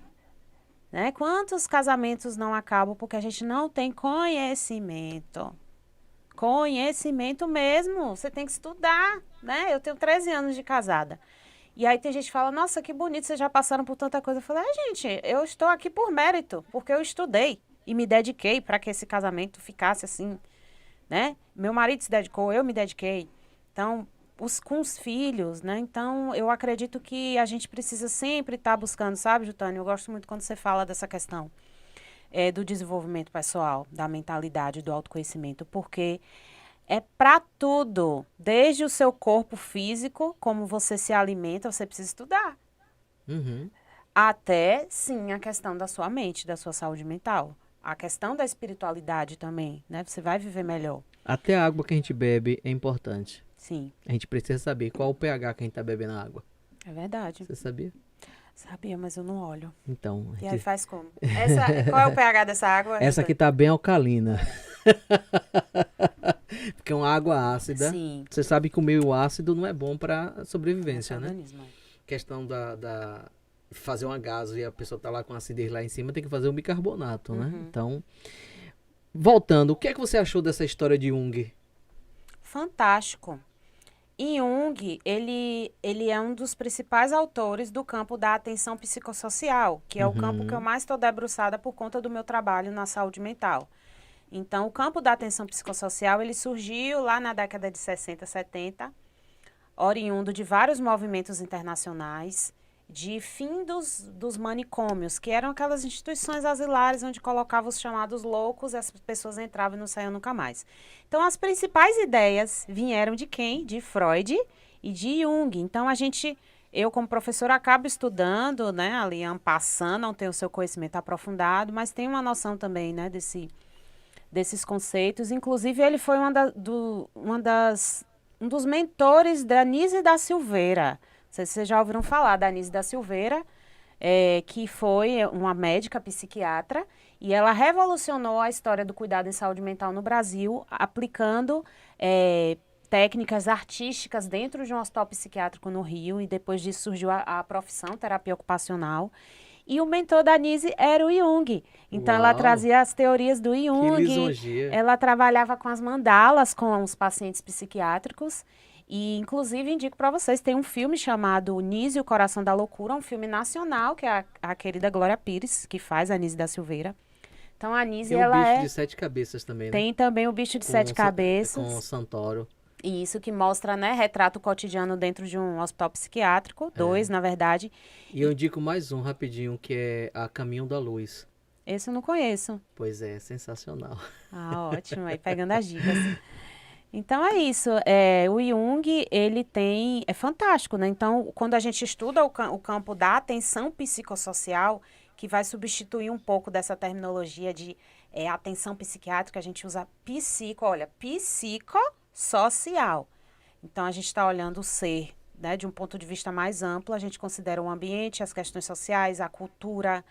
né? Quantos casamentos não acabam porque a gente não tem conhecimento? Conhecimento mesmo, você tem que estudar, né? Eu tenho 13 anos de casada. E aí tem gente que fala, nossa, que bonito, vocês já passaram por tanta coisa. Eu falei, gente, eu estou aqui por mérito, porque eu estudei e me dediquei para que esse casamento ficasse assim, né? Meu marido se dedicou, eu me dediquei. Então, com os filhos, né? Então, eu acredito que a gente precisa sempre estar buscando, sabe, Jutânia? Eu gosto muito quando você fala dessa questão do desenvolvimento pessoal, da mentalidade, do autoconhecimento, porque é para tudo, desde o seu corpo físico, como você se alimenta, você precisa estudar. Uhum. Até, sim, a questão da sua mente, da sua saúde mental. A questão da espiritualidade também, né? Você vai viver melhor. Até a água que a gente bebe é importante. Sim, A gente precisa saber qual o pH que a gente tá bebendo na água. é verdade. Você sabia? Sabia, mas eu não olho. Então, E aí faz como? Qual é o pH dessa água? essa aqui tá bem alcalina. Porque é uma água ácida. Sim. Você sabe que o meio ácido não é bom para sobrevivência, Nosso né? organismo, Questão da fazer uma gaso e a pessoa tá lá com acidez lá em cima, tem que fazer um bicarbonato, né? Então, voltando, o que é que você achou dessa história de Jung? Fantástico. Jung, ele é um dos principais autores do campo da atenção psicossocial, que é o campo que eu mais estou debruçada por conta do meu trabalho na saúde mental. Então, o campo da atenção psicossocial, ele surgiu lá na década de 60, 70, oriundo de vários movimentos internacionais, de fim dos manicômios, que eram aquelas instituições asilares onde colocavam os chamados loucos e as pessoas entravam e não saíam nunca mais. Então, as principais ideias vieram de quem? De Freud e de Jung. Então, eu como professora acabo estudando, né, ali, passando, não tenho o seu conhecimento aprofundado, mas tenho uma noção também, né, desses conceitos. Inclusive, ele foi um dos mentores da Anísia da Silveira. Não sei se vocês já ouviram falar da Anísia da Silveira, que foi uma médica psiquiatra, e ela revolucionou a história do cuidado em saúde mental no Brasil, aplicando técnicas artísticas dentro de um hospital psiquiátrico no Rio, e depois disso surgiu a profissão terapia ocupacional. E o mentor da Anísia era o Jung. Então, ela trazia as teorias do Jung. Que lisongia. Ela trabalhava com as mandalas com os pacientes psiquiátricos. E, inclusive, indico para vocês, tem um filme chamado Nísio, o Coração da Loucura, um filme nacional, que é a querida Glória Pires, que faz a Anísia da Silveira. Então a Nise, Tem o ela bicho de 7 cabeças também, né? tem também o bicho de Com 7 o cabeças. Com o Santoro. E isso que mostra, né, retrata o cotidiano dentro de um hospital psiquiátrico, 2, na verdade. E eu indico mais um rapidinho, que é A Caminho da Luz. Esse eu não conheço. Pois é, sensacional. Ah, ótimo, aí pegando as dicas. Então é isso, o Jung, ele é fantástico, né? Então, quando a gente estuda o campo da atenção psicossocial, que vai substituir um pouco dessa terminologia de atenção psiquiátrica, a gente usa psicossocial. Então, a gente está olhando o ser, né, de um ponto de vista mais amplo, a gente considera o ambiente, as questões sociais, a cultura,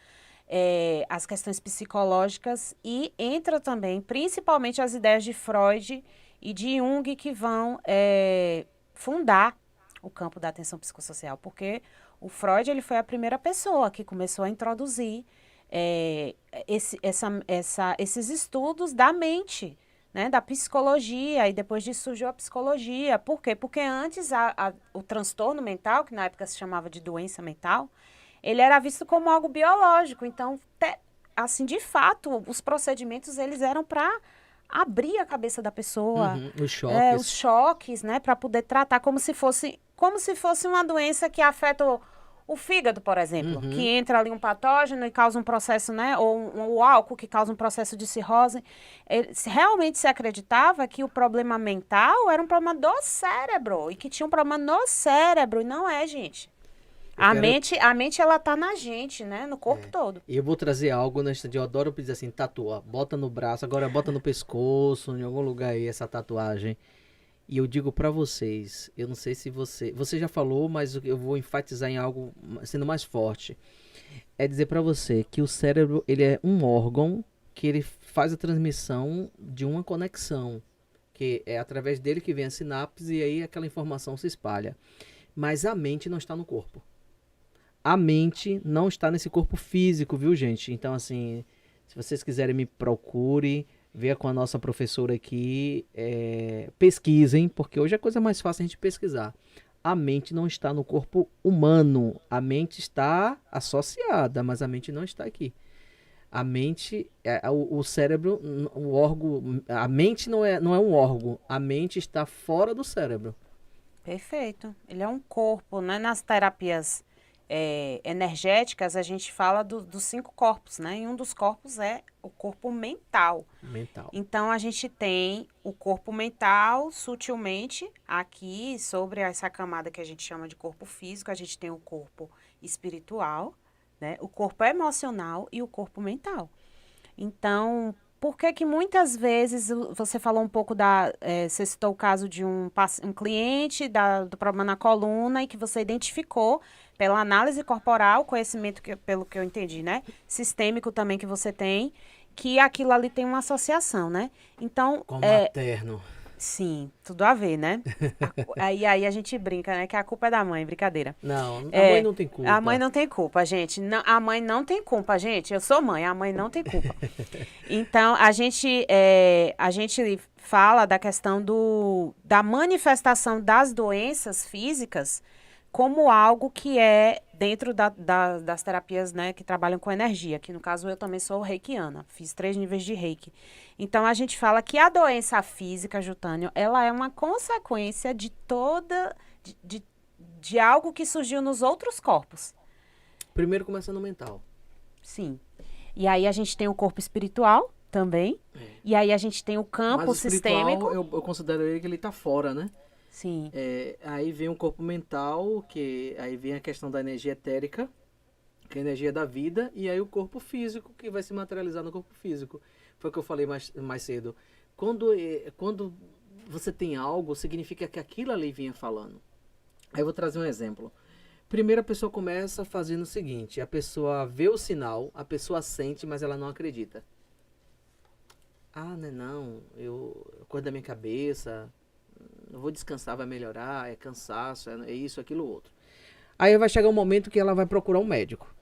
as questões psicológicas e entra também, principalmente, as ideias de Freud e de Jung que vão fundar o campo da atenção psicossocial, porque o Freud ele foi a primeira pessoa que começou a introduzir esses estudos da mente, né, da psicologia, e depois disso surgiu a psicologia. Por quê? Porque antes o transtorno mental, que na época se chamava de doença mental, ele era visto como algo biológico. Então, assim, de fato, os procedimentos eles eram para abrir a cabeça da pessoa, Os choques. os choques, né, para poder tratar como se fosse uma doença que afeta o fígado, por exemplo, que entra ali um patógeno e causa um processo, né, ou o álcool que causa um processo de cirrose. Realmente se acreditava que o problema mental era um problema do cérebro e que tinha um problema no cérebro, e não é, gente. A mente, ela tá na gente, né? No corpo todo. E eu vou trazer algo, né? Eu adoro dizer assim, tatua, bota no braço, agora bota no pescoço, em algum lugar aí, essa tatuagem. E eu digo pra vocês, eu não sei se você já falou, mas eu vou enfatizar em algo sendo mais forte. É dizer pra você que o cérebro, ele é um órgão que ele faz a transmissão de uma conexão, que é através dele que vem a sinapse e aí aquela informação se espalha. Mas a mente não está no corpo. A mente não está nesse corpo físico, viu, gente? Então, assim, se vocês quiserem me procure, venha com a nossa professora aqui, pesquisem, porque hoje é a coisa mais fácil a gente pesquisar. A mente não está no corpo humano, a mente está associada, mas a mente não está aqui. A mente, o cérebro, o órgão, a mente não é um órgão, a mente está fora do cérebro. Perfeito. Ele é um corpo, né? Nas terapias energéticas, a gente fala dos 5 corpos, né? E um dos corpos é o corpo mental. Então, a gente tem o corpo mental, sutilmente, aqui, sobre essa camada que a gente chama de corpo físico, a gente tem o corpo espiritual, né? O corpo emocional e o corpo mental. Então, por que muitas vezes, você falou um pouco você citou o caso de um cliente do problema na coluna e que você identificou pela análise corporal, conhecimento, pelo que eu entendi, né? Sistêmico também que você tem, que aquilo ali tem uma associação, né? Então, Com materno. Sim, tudo a ver, né? Aí a gente brinca, né? Que a culpa é da mãe, brincadeira. Não, a mãe não tem culpa. A mãe não tem culpa, gente. Não, a mãe não tem culpa, gente. Eu sou mãe, a mãe não tem culpa. Então, a gente fala da questão da manifestação das doenças físicas como algo que é dentro das terapias, né, que trabalham com energia, que no caso eu também sou reikiana, fiz 3 níveis de reiki. Então, a gente fala que a doença física, Jutânio, ela é uma consequência de de algo que surgiu nos outros corpos. Primeiro começa no mental. Sim. E aí a gente tem o corpo espiritual também, e aí a gente tem o campo sistêmico. Eu considero ele que ele tá fora, né? Sim. Aí vem o corpo mental, que aí vem a questão da energia etérica, que é a energia da vida, e aí o corpo físico, que vai se materializar no corpo físico. Foi o que eu falei mais cedo. Quando você tem algo, significa que aquilo ali vinha falando. Aí eu vou trazer um exemplo. Primeiro a pessoa começa fazendo o seguinte, a pessoa vê o sinal, a pessoa sente, mas ela não acredita. Não, eu cuido da minha cabeça, eu vou descansar, vai melhorar, é cansaço, é isso, aquilo, outro. Aí vai chegar um momento que ela vai procurar um médico.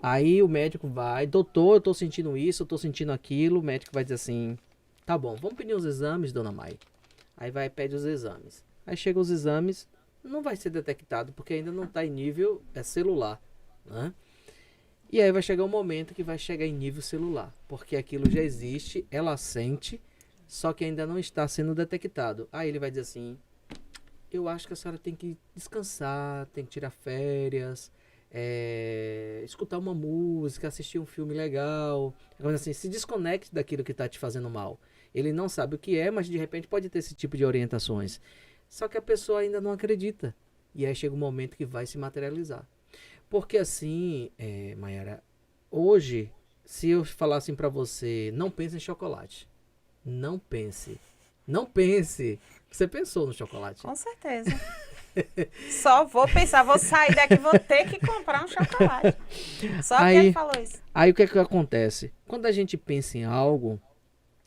Aí o médico vai, doutor, eu tô sentindo isso, eu tô sentindo aquilo, o médico vai dizer assim, tá bom, vamos pedir os exames, dona Mai. Aí vai e pede os exames. Aí chega os exames, não vai ser detectado, porque ainda não está em nível celular, né? E aí vai chegar um momento que vai chegar em nível celular, porque aquilo já existe, ela sente, só que ainda não está sendo detectado. Aí ele vai dizer assim, eu acho que a senhora tem que descansar, tem que tirar férias, escutar uma música, assistir um filme legal. Assim, se desconecte daquilo que está te fazendo mal. Ele não sabe o que é, mas de repente pode ter esse tipo de orientações. Só que a pessoa ainda não acredita. E aí chega um momento que vai se materializar. Porque assim, Mayara, hoje, se eu falar assim pra você, não pense em chocolate. Não pense. Não pense. Você pensou no chocolate? Com certeza. Só vou pensar, vou sair daqui, vou ter que comprar um chocolate. Só que ele falou isso. Aí o que é que acontece? Quando a gente pensa em algo,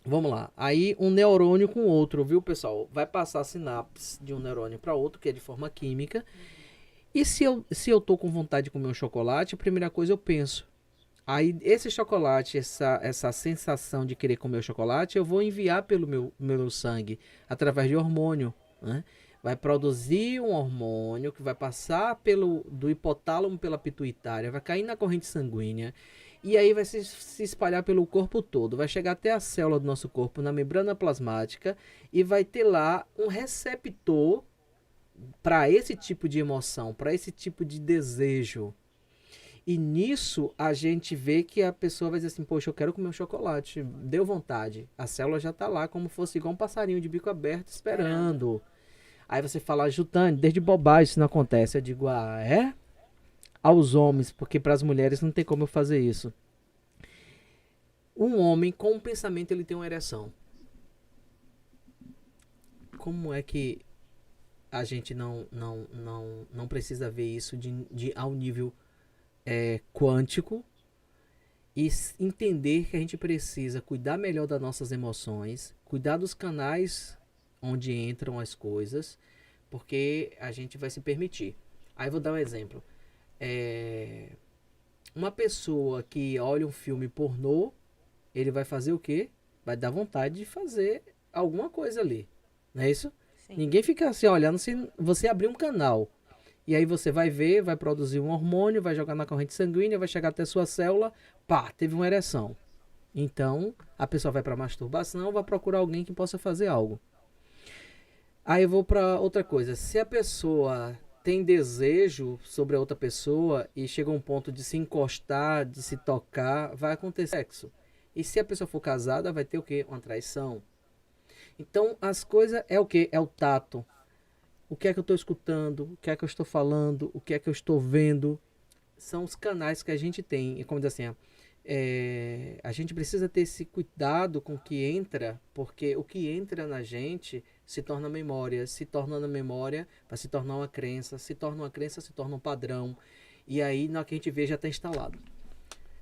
vamos lá, aí um neurônio com outro, viu, pessoal? Vai passar a sinapse de um neurônio para outro, que é de forma química. E se eu tô com vontade de comer um chocolate, a primeira coisa eu penso. Aí esse chocolate, essa sensação de querer comer o chocolate, eu vou enviar pelo meu sangue, através de hormônio, né? Vai produzir um hormônio que vai passar do hipotálamo pela pituitária, vai cair na corrente sanguínea e aí vai se espalhar pelo corpo todo. Vai chegar até a célula do nosso corpo, na membrana plasmática, e vai ter lá um receptor para esse tipo de emoção, para esse tipo de desejo. E nisso a gente vê que a pessoa vai dizer assim, poxa, eu quero comer um chocolate, deu vontade. A célula já está lá como fosse igual um passarinho de bico aberto esperando. Aí você fala, Jutane, desde bobagem isso não acontece. Eu digo, é? Aos homens, porque para as mulheres não tem como eu fazer isso. Um homem com um pensamento, ele tem uma ereção. Como é que a gente não precisa ver isso ao nível quântico e entender que a gente precisa cuidar melhor das nossas emoções, cuidar dos canais onde entram as coisas, porque a gente vai se permitir. Aí eu vou dar um exemplo. Uma pessoa que olha um filme pornô, ele vai fazer o quê? Vai dar vontade de fazer alguma coisa ali. Não é isso? Sim. Ninguém fica assim olhando se você abrir um canal. E aí você vai ver, vai produzir um hormônio, vai jogar na corrente sanguínea, vai chegar até sua célula, pá, teve uma ereção. Então, a pessoa vai para masturbação, vai procurar alguém que possa fazer algo. Aí eu vou para outra coisa. Se a pessoa tem desejo sobre a outra pessoa e chega a um ponto de se encostar, de se tocar, vai acontecer sexo. E se a pessoa for casada, vai ter o quê? Uma traição. Então, as coisas é o quê? É o tato. O que é que eu estou escutando? O que é que eu estou falando? O que é que eu estou vendo? São os canais que a gente tem. E como diz assim, a gente precisa ter esse cuidado com o que entra, porque o que entra na gente se torna memória. Se tornando memória, vai se tornar uma crença. Se torna uma crença, se torna um padrão. E aí, na que a gente vê, já está instalado.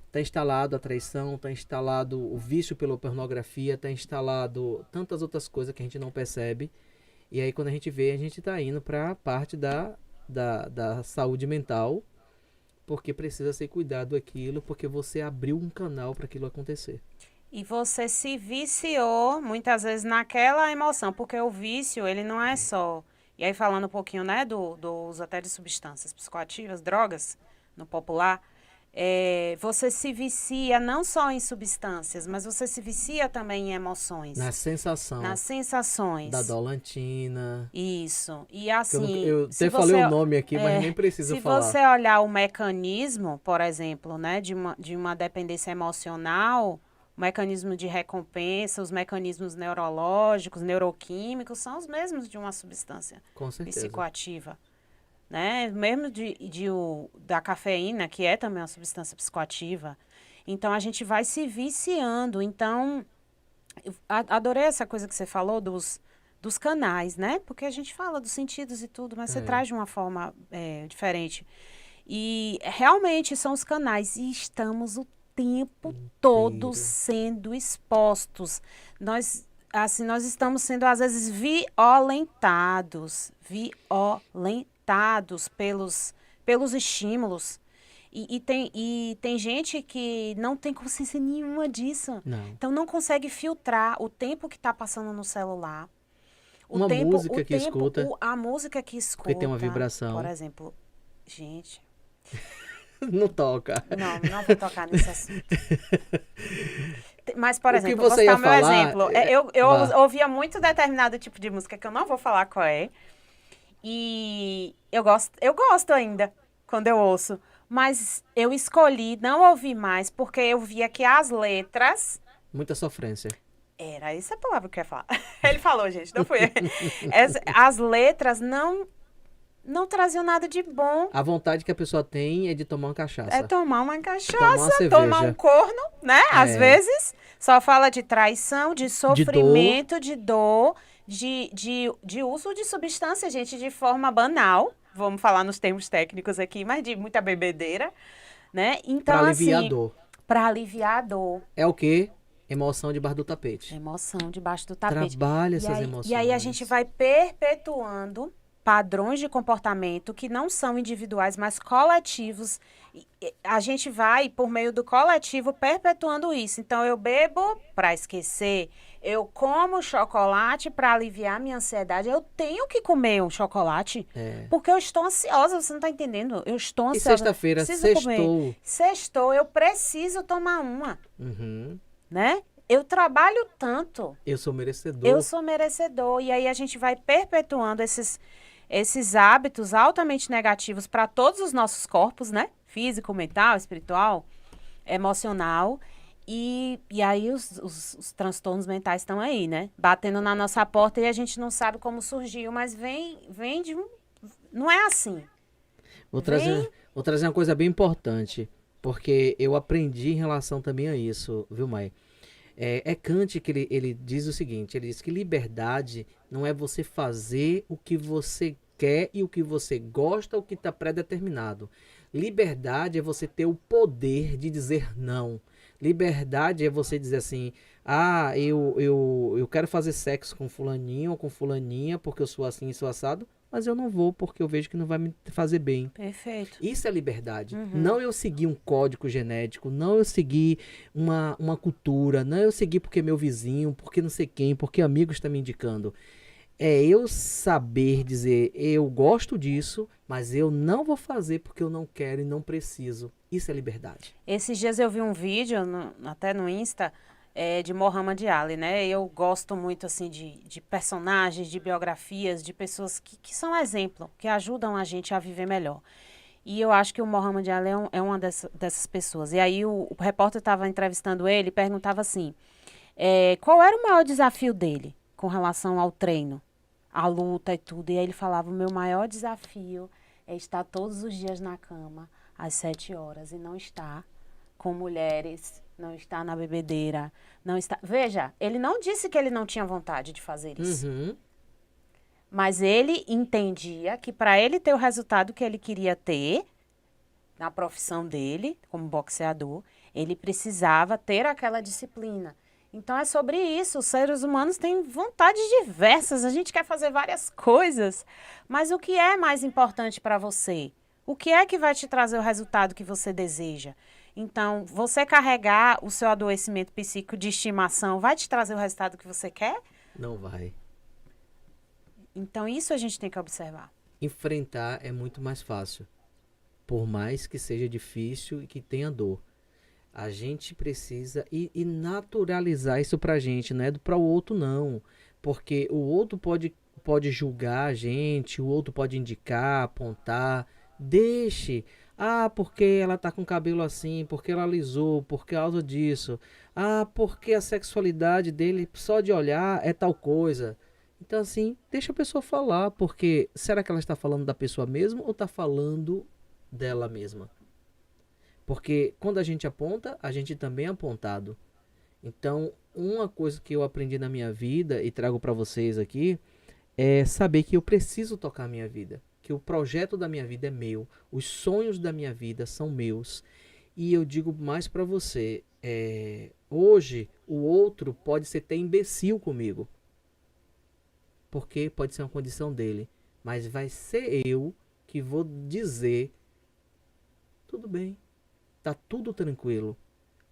Está instalado a traição, está instalado o vício pela pornografia, está instalado tantas outras coisas que a gente não percebe. E aí quando a gente vê, a gente está indo para a parte da saúde mental, porque precisa ser cuidado aquilo, porque você abriu um canal para aquilo acontecer. E você se viciou muitas vezes naquela emoção, porque o vício, ele não é só... E aí falando um pouquinho, né, do uso até de substâncias psicoativas, drogas, no popular... você se vicia não só em substâncias, mas você se vicia também em emoções. Na sensação. Nas sensações. Da dolantina. Isso. E assim... Eu até falei o nome aqui, mas nem precisa falar. Se você olhar o mecanismo, por exemplo, né, de uma dependência emocional, o mecanismo de recompensa, os mecanismos neurológicos, neuroquímicos, são os mesmos de uma substância psicoativa. Né? Mesmo da cafeína, que é também uma substância psicoativa. Então, a gente vai se viciando. Então, adorei essa coisa que você falou dos canais, né? Porque a gente fala dos sentidos e tudo, mas você traz de uma forma diferente. E realmente são os canais. E estamos o tempo todo sendo expostos. Nós estamos sendo, às vezes, violentados pelos estímulos. E tem gente que não tem consciência nenhuma disso. Não. Então, não consegue filtrar o tempo que está passando no celular. Música que escuta. A música que escuta. Porque tem uma vibração. Por exemplo, gente... Não toca. Não vou tocar nesse assunto. Mas, por O que exemplo, você vou ia citar o meu falar, exemplo. Eu vá. ouvia muito determinado tipo de música que eu não vou falar qual é. E eu gosto ainda quando eu ouço. Mas eu escolhi não ouvir mais porque eu via que as letras. Muita sofrência. Era essa a palavra que eu ia falar. Ele falou, gente, não fui eu. As letras não traziam nada de bom. A vontade que a pessoa tem é de tomar uma É cachaça. tomar uma Tomar uma cachaça, cerveja. tomar um corno, né? Às É. vezes. Só fala de traição, de dor. sofrimento, de dor, de uso de substância, gente, de forma banal. Vamos falar nos termos técnicos aqui, mas de muita bebedeira, né? Então, Pra aliviar a assim, dor. pra aliviar a dor. É o quê? Emoção debaixo do tapete. Emoção debaixo do tapete. Trabalha E essas aí, emoções. e aí a gente vai perpetuando padrões de comportamento que não são individuais, mas coletivos. A gente vai, por meio do coletivo, perpetuando isso. Então, eu bebo para esquecer, eu como chocolate para aliviar minha ansiedade. Eu tenho que comer um chocolate, É. porque eu estou ansiosa, você não está entendendo? Eu estou E ansiosa. sexta-feira, Preciso comer. sextou. Sextou, eu preciso tomar uma, Uhum. né? Eu trabalho tanto. Eu sou merecedor. Eu sou merecedor. E aí a gente vai perpetuando esses hábitos altamente negativos para todos os nossos corpos, né? Físico, mental, espiritual, emocional. E aí os transtornos mentais estão aí, né? Batendo na nossa porta e a gente não sabe como surgiu, mas vem de um... Não é assim. Vou trazer uma coisa bem importante, porque eu aprendi em relação também a isso, viu, Mai? É Kant que ele diz o seguinte, ele diz que liberdade não é você fazer o que você quer e o que você gosta, o que está pré-determinado. Liberdade é você ter o poder de dizer não. Liberdade é você dizer assim, eu quero fazer sexo com fulaninho ou com fulaninha porque eu sou assim e sou assado, mas eu não vou porque eu vejo que não vai me fazer bem. Perfeito. Isso é liberdade. Não eu seguir um código genético, não eu seguir uma cultura, não eu seguir porque meu vizinho, porque não sei quem, porque amigo está me indicando. É eu saber dizer, eu gosto disso, mas eu não vou fazer porque eu não quero e não preciso. Isso é liberdade. Esses dias eu vi um vídeo, até no Insta, de Muhammad Ali, né? Eu gosto muito, assim, de personagens, de biografias, de pessoas que são exemplo, que ajudam a gente a viver melhor. E eu acho que o Muhammad Ali é uma dessas pessoas. E aí o repórter estava entrevistando ele e perguntava assim, qual era o maior desafio dele com relação ao treino, à luta e tudo. E aí ele falava, o meu maior desafio é estar todos os dias na cama, às 7 horas, e não estar com mulheres, não estar na bebedeira, não estar... Veja, ele não disse que ele não tinha vontade de fazer isso. Uhum. Mas ele entendia que para ele ter o resultado que ele queria ter na profissão dele, como boxeador, ele precisava ter aquela disciplina. Então é sobre isso, os seres humanos têm vontades diversas, a gente quer fazer várias coisas, mas o que é mais importante para você? O que é que vai te trazer o resultado que você deseja? Então, você carregar o seu adoecimento psíquico de estimação vai te trazer o resultado que você quer? Não vai. Então, isso a gente tem que observar. Enfrentar é muito mais fácil. Por mais que seja difícil e que tenha dor. A gente precisa e naturalizar isso pra gente, não é para o outro não. Porque o outro pode julgar a gente, o outro pode indicar, apontar. Deixe. Porque ela tá com o cabelo assim, porque ela alisou, por causa disso. Porque a sexualidade dele, só de olhar, é tal coisa. Então assim, deixa a pessoa falar, porque será que ela está falando da pessoa mesmo ou está falando dela mesma? Porque quando a gente aponta, a gente também é apontado. Então, uma coisa que eu aprendi na minha vida e trago para vocês aqui é saber que eu preciso tocar a minha vida, que o projeto da minha vida é meu, os sonhos da minha vida são meus. E eu digo mais para você, hoje o outro pode ser até imbecil comigo, porque pode ser uma condição dele, mas vai ser eu que vou dizer, tudo bem, tá tudo tranquilo,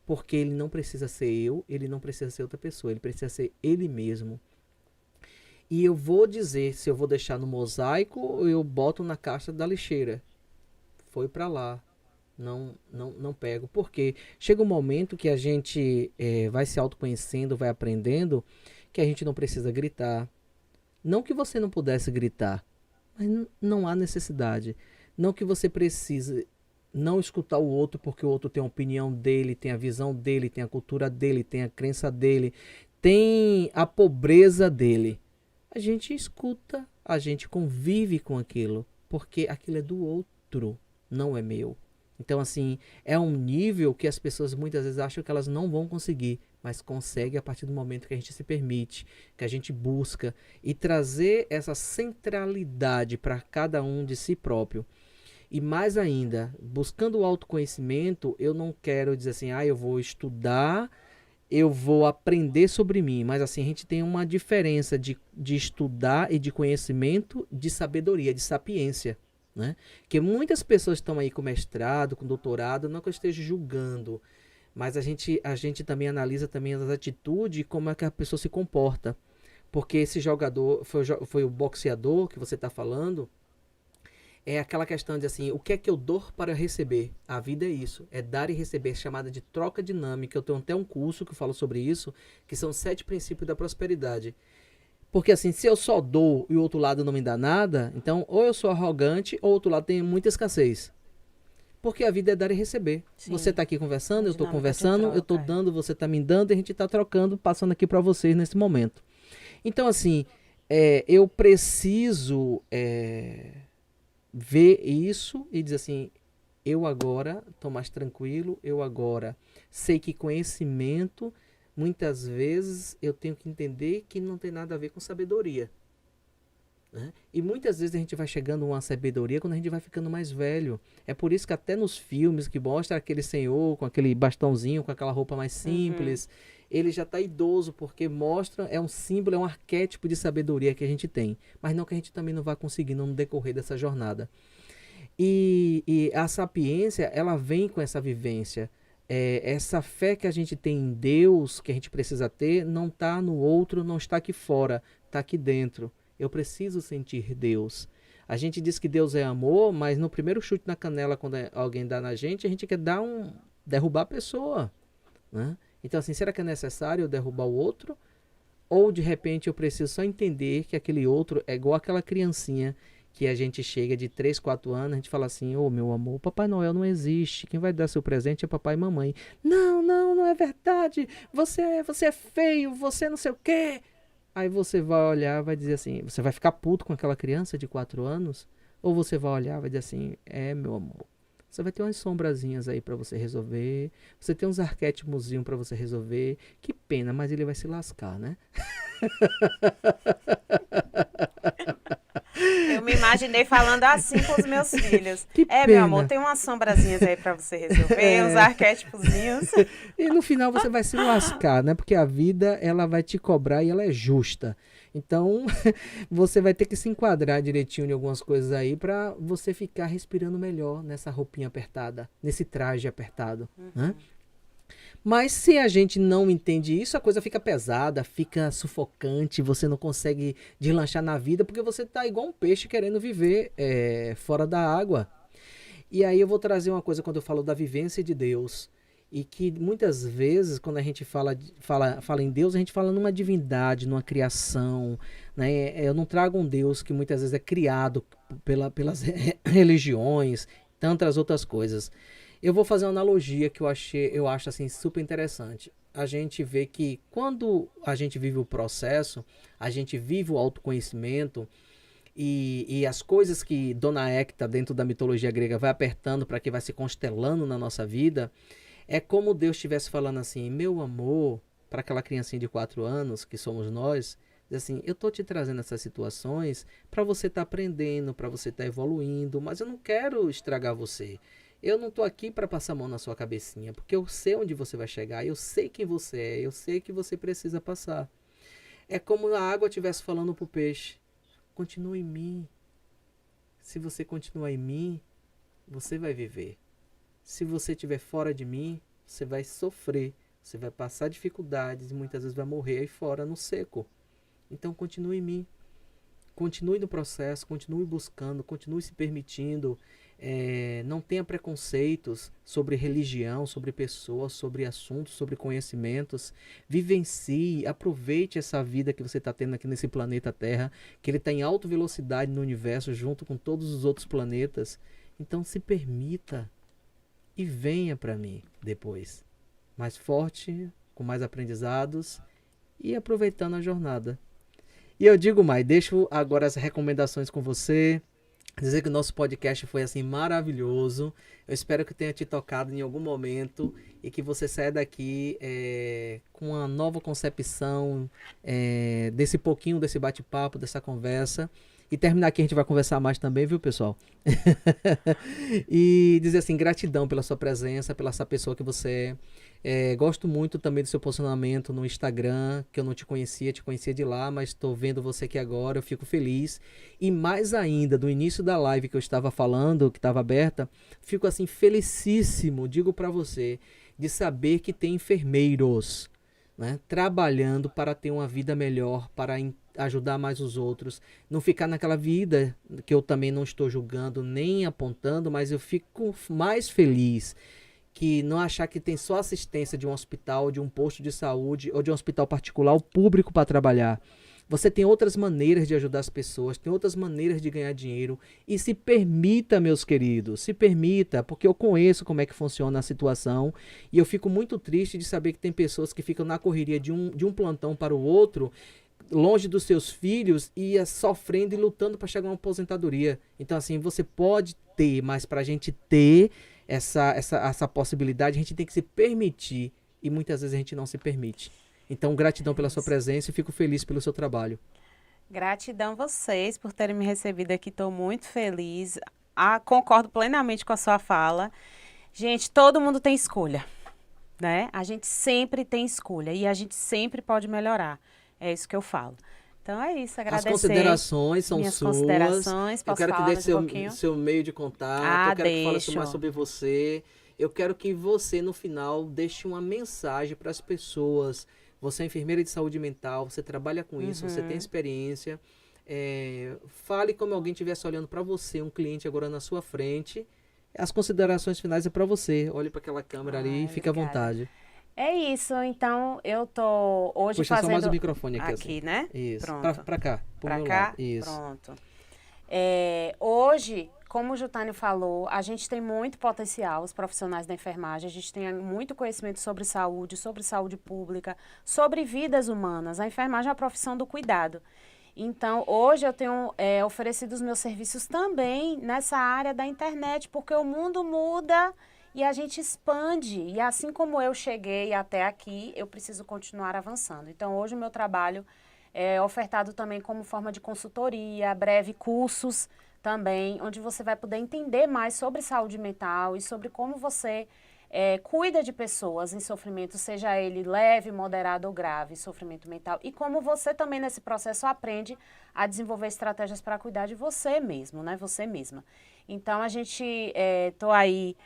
porque ele não precisa ser eu, ele não precisa ser outra pessoa, ele precisa ser ele mesmo. E eu vou dizer se eu vou deixar no mosaico ou eu boto na caixa da lixeira. Foi pra lá. não pego. Porque chega um momento que a gente vai se autoconhecendo, vai aprendendo, que a gente não precisa gritar. Não que você não pudesse gritar, mas não há necessidade. Não que você precise não escutar o outro porque o outro tem a opinião dele, tem a visão dele, tem a cultura dele, tem a crença dele, tem a pobreza dele. A gente escuta, a gente convive com aquilo, porque aquilo é do outro, não é meu. Então, assim, é um nível que as pessoas muitas vezes acham que elas não vão conseguir, mas conseguem a partir do momento que a gente se permite, que a gente busca e trazer essa centralidade para cada um de si próprio. E mais ainda, buscando o autoconhecimento, eu não quero dizer assim, eu vou estudar, eu vou aprender sobre mim. Mas assim, a gente tem uma diferença de estudar e de conhecimento, de sabedoria, de sapiência. Né? Que muitas pessoas estão aí com mestrado, com doutorado, não que eu esteja julgando, mas a gente também analisa também as atitudes e como é que a pessoa se comporta. Porque esse jogador, foi o boxeador que você está falando, é aquela questão de assim, o que é que eu dou para receber? A vida é isso, é dar e receber, chamada de troca dinâmica. Eu tenho até um curso que eu falo sobre isso, que são 7 princípios da prosperidade. Porque assim, se eu só dou e o outro lado não me dá nada, então ou eu sou arrogante ou o outro lado tem muita escassez. Porque a vida é dar e receber. Sim. Você está aqui conversando, eu estou conversando, eu estou dando, você está me dando e a gente está trocando, passando aqui para vocês nesse momento. Então assim, eu preciso ver isso e dizer assim, eu agora estou mais tranquilo, eu agora sei que conhecimento, muitas vezes eu tenho que entender que não tem nada a ver com sabedoria. Né? E muitas vezes a gente vai chegando a uma sabedoria quando a gente vai ficando mais velho. É por isso que até nos filmes que mostra aquele senhor com aquele bastãozinho, com aquela roupa mais simples, ele já está idoso, porque mostra, é um símbolo, é um arquétipo de sabedoria que a gente tem. Mas não que a gente também não vá conseguindo no decorrer dessa jornada. E a sapiência, ela vem com essa vivência. Essa fé que a gente tem em Deus, que a gente precisa ter, não está no outro, não está aqui fora, está aqui dentro. Eu preciso sentir Deus. A gente diz que Deus é amor, mas no primeiro chute na canela, quando alguém dá na gente, a gente quer derrubar a pessoa. Né? Então, assim, será que é necessário eu derrubar o outro? Ou, de repente, eu preciso só entender que aquele outro é igual aquela criancinha que a gente chega de 3, 4 anos, a gente fala assim, meu amor, Papai Noel não existe, quem vai dar seu presente é papai e mamãe. Não é verdade, você é feio, você não sei o quê. Aí você vai olhar, vai dizer assim, você vai ficar puto com aquela criança de 4 anos? Ou você vai olhar, vai dizer assim, meu amor, você vai ter umas sombrazinhas aí pra você resolver, você tem uns arquétipozinhos pra você resolver, que pena, mas ele vai se lascar, né? Eu me imaginei falando assim com os meus filhos. Que pena. Meu amor, tem umas sombrazinhas aí pra você resolver, uns arquétipozinhos. E no final você vai se lascar, né? Porque a vida, ela vai te cobrar e ela é justa. Então, você vai ter que se enquadrar direitinho em algumas coisas aí pra você ficar respirando melhor nessa roupinha apertada, nesse traje apertado, né? Mas se a gente não entende isso, a coisa fica pesada, fica sufocante, você não consegue deslanchar na vida, porque você tá igual um peixe querendo viver fora da água. E aí eu vou trazer uma coisa quando eu falo da vivência de Deus. E que muitas vezes, quando a gente fala em Deus, a gente fala numa divindade, numa criação. Né? Eu não trago um Deus que muitas vezes é criado pelas religiões, tantas outras coisas. Eu vou fazer uma analogia que eu acho assim, super interessante. A gente vê que quando a gente vive o processo, a gente vive o autoconhecimento e as coisas que Dona Hecta, dentro da mitologia grega, vai apertando para que vai se constelando na nossa vida, é como Deus estivesse falando assim, meu amor, para aquela criancinha de 4 anos, que somos nós, diz assim, eu estou te trazendo essas situações para você estar aprendendo, para você estar evoluindo, mas eu não quero estragar você. Eu não estou aqui para passar a mão na sua cabecinha, porque eu sei onde você vai chegar, eu sei quem você é, eu sei que você precisa passar. É como a água estivesse falando para o peixe, continua em mim. Se você continuar em mim, você vai viver. Se você estiver fora de mim, você vai sofrer, você vai passar dificuldades e muitas vezes vai morrer aí fora no seco. Então continue em mim. continue no processo, continue buscando, continue se permitindo. Não tenha preconceitos sobre religião, sobre pessoas, sobre assuntos, sobre conhecimentos. Vivencie, aproveite essa vida que você está tendo aqui nesse planeta Terra, que ele está em alta velocidade no universo, junto com todos os outros planetas. Então se permita e venha para mim depois, mais forte, com mais aprendizados e aproveitando a jornada. E eu digo mais, deixo agora as recomendações com você. Dizer que o nosso podcast foi assim maravilhoso. Eu espero que tenha te tocado em algum momento e que você saia daqui com uma nova concepção desse pouquinho, desse bate-papo, dessa conversa. E terminar aqui, a gente vai conversar mais também, viu, pessoal? E dizer assim, gratidão pela sua presença, pela essa pessoa que você é. Gosto muito também do seu posicionamento no Instagram, que eu não te conhecia de lá, mas estou vendo você aqui agora, eu fico feliz. E mais ainda, do início da live que eu estava falando, que estava aberta, fico assim felicíssimo, digo para você, de saber que tem enfermeiros, né, trabalhando para ter uma vida melhor, para ajudar mais os outros, não ficar naquela vida que eu também não estou julgando nem apontando, mas eu fico mais feliz que não achar que tem só assistência de um hospital, de um posto de saúde ou de um hospital particular ou público para trabalhar. Você tem outras maneiras de ajudar as pessoas, tem outras maneiras de ganhar dinheiro. E se permita, meus queridos, se permita, porque eu conheço como é que funciona a situação. E eu fico muito triste de saber que tem pessoas que ficam na correria de um plantão para o outro, longe dos seus filhos e sofrendo e lutando para chegar a uma aposentadoria. Então, assim, você pode ter, mas para a gente ter essa possibilidade, a gente tem que se permitir. E muitas vezes a gente não se permite. Então, gratidão pela sua presença e fico feliz pelo seu trabalho. Gratidão a vocês por terem me recebido aqui, estou muito feliz. Concordo plenamente com a sua fala. Gente, todo mundo tem escolha, né? A gente sempre tem escolha e a gente sempre pode melhorar. É isso que eu falo. Então é isso, agradecer. As considerações são minhas suas. Considerações, posso eu quero que falar dê um pouquinho? seu meio de contato, eu quero que deixo. fale mais sobre você. Eu quero que você, no final, deixe uma mensagem para as pessoas. Você é enfermeira de saúde mental, você trabalha com isso, você tem experiência. Fale como alguém estivesse olhando para você, um cliente agora na sua frente. As considerações finais é para você. Olhe para aquela câmera ali e fique à vontade. É isso, então eu tô hoje Puxa fazendo... só mais o microfone aqui. Aqui, assim. né? Isso. Pronto. Pra cá. Pra cá? Lado. Isso. Pronto. Hoje, como o Jutânio falou, a gente tem muito potencial, os profissionais da enfermagem, a gente tem muito conhecimento sobre saúde pública, sobre vidas humanas. A enfermagem é a profissão do cuidado. Então, hoje eu tenho oferecido os meus serviços também nessa área da internet, porque o mundo muda e a gente expande. E assim como eu cheguei até aqui, eu preciso continuar avançando. Então, hoje o meu trabalho é ofertado também como forma de consultoria, breve cursos também, onde você vai poder entender mais sobre saúde mental e sobre como você cuida de pessoas em sofrimento, seja ele leve, moderado ou grave, sofrimento mental. E como você também nesse processo aprende a desenvolver estratégias para cuidar de você mesmo, né? Você mesma. Então, a gente tô aí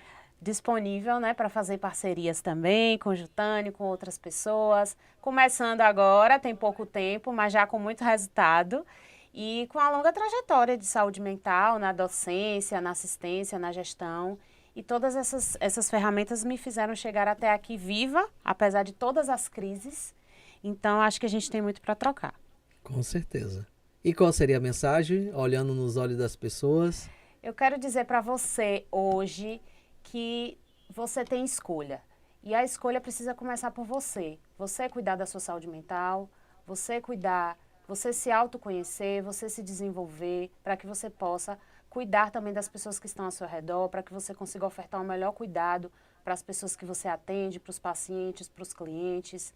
disponível, né, para fazer parcerias também com o Jutânio, com outras pessoas. Começando agora, tem pouco tempo, mas já com muito resultado. E com a longa trajetória de saúde mental, na docência, na assistência, na gestão. E todas essas ferramentas me fizeram chegar até aqui viva, apesar de todas as crises. Então, acho que a gente tem muito para trocar. Com certeza. E qual seria a mensagem, olhando nos olhos das pessoas? Eu quero dizer para você hoje que você tem escolha. E a escolha precisa começar por você. Você cuidar da sua saúde mental, você se autoconhecer, você se desenvolver, para que você possa cuidar também das pessoas que estão ao seu redor, para que você consiga ofertar o melhor cuidado para as pessoas que você atende, para os pacientes, para os clientes.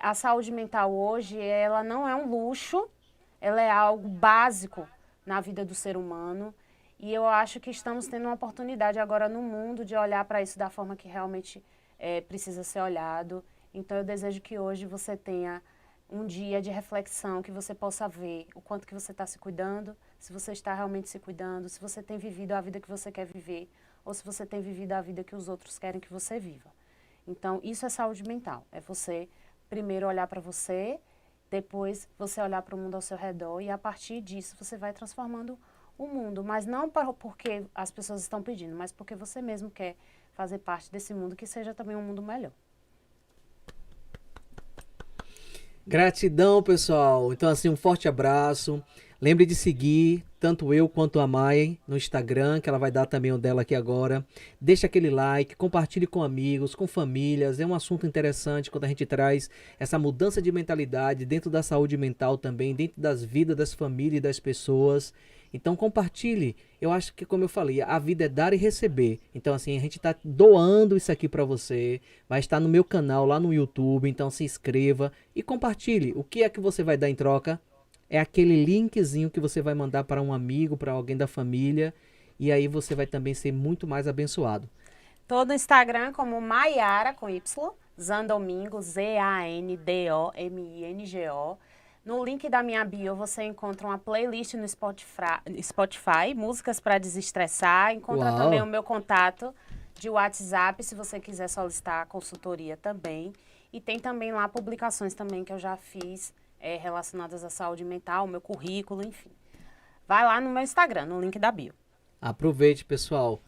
A saúde mental hoje, ela não é um luxo, ela é algo básico na vida do ser humano. E eu acho que estamos tendo uma oportunidade agora no mundo de olhar para isso da forma que realmente precisa ser olhado. Então, eu desejo que hoje você tenha um dia de reflexão, que você possa ver o quanto que você está se cuidando, se você está realmente se cuidando, se você tem vivido a vida que você quer viver, ou se você tem vivido a vida que os outros querem que você viva. Então, isso é saúde mental. É você primeiro olhar para você depois você olhar para o mundo ao seu redor e a partir disso você vai transformando o mundo, mas não porque as pessoas estão pedindo, mas porque você mesmo quer fazer parte desse mundo que seja também um mundo melhor. Gratidão, pessoal. Então, assim, um forte abraço. Lembre de seguir tanto eu quanto a Mai no Instagram, que ela vai dar também o dela aqui agora. Deixa aquele like, compartilhe com amigos, com famílias. É um assunto interessante quando a gente traz essa mudança de mentalidade dentro da saúde mental também, dentro das vidas das famílias e das pessoas. Então compartilhe. Eu acho que, como eu falei, a vida é dar e receber. Então, assim, a gente está doando isso aqui para você. Vai estar no meu canal lá no YouTube. Então se inscreva e compartilhe. O que é que você vai dar em troca? É aquele linkzinho que você vai mandar para um amigo, para alguém da família. E aí você vai também ser muito mais abençoado. Todo o Instagram como Maiara com Y, Zandomingo, Zandomingo. No link da minha bio você encontra uma playlist no Spotify, músicas para desestressar. Encontra Uau. também o meu contato de WhatsApp, se você quiser solicitar a consultoria também. E tem também lá publicações também que eu já fiz relacionadas à saúde mental, meu currículo, enfim. Vai lá no meu Instagram, no link da bio. Aproveite, pessoal.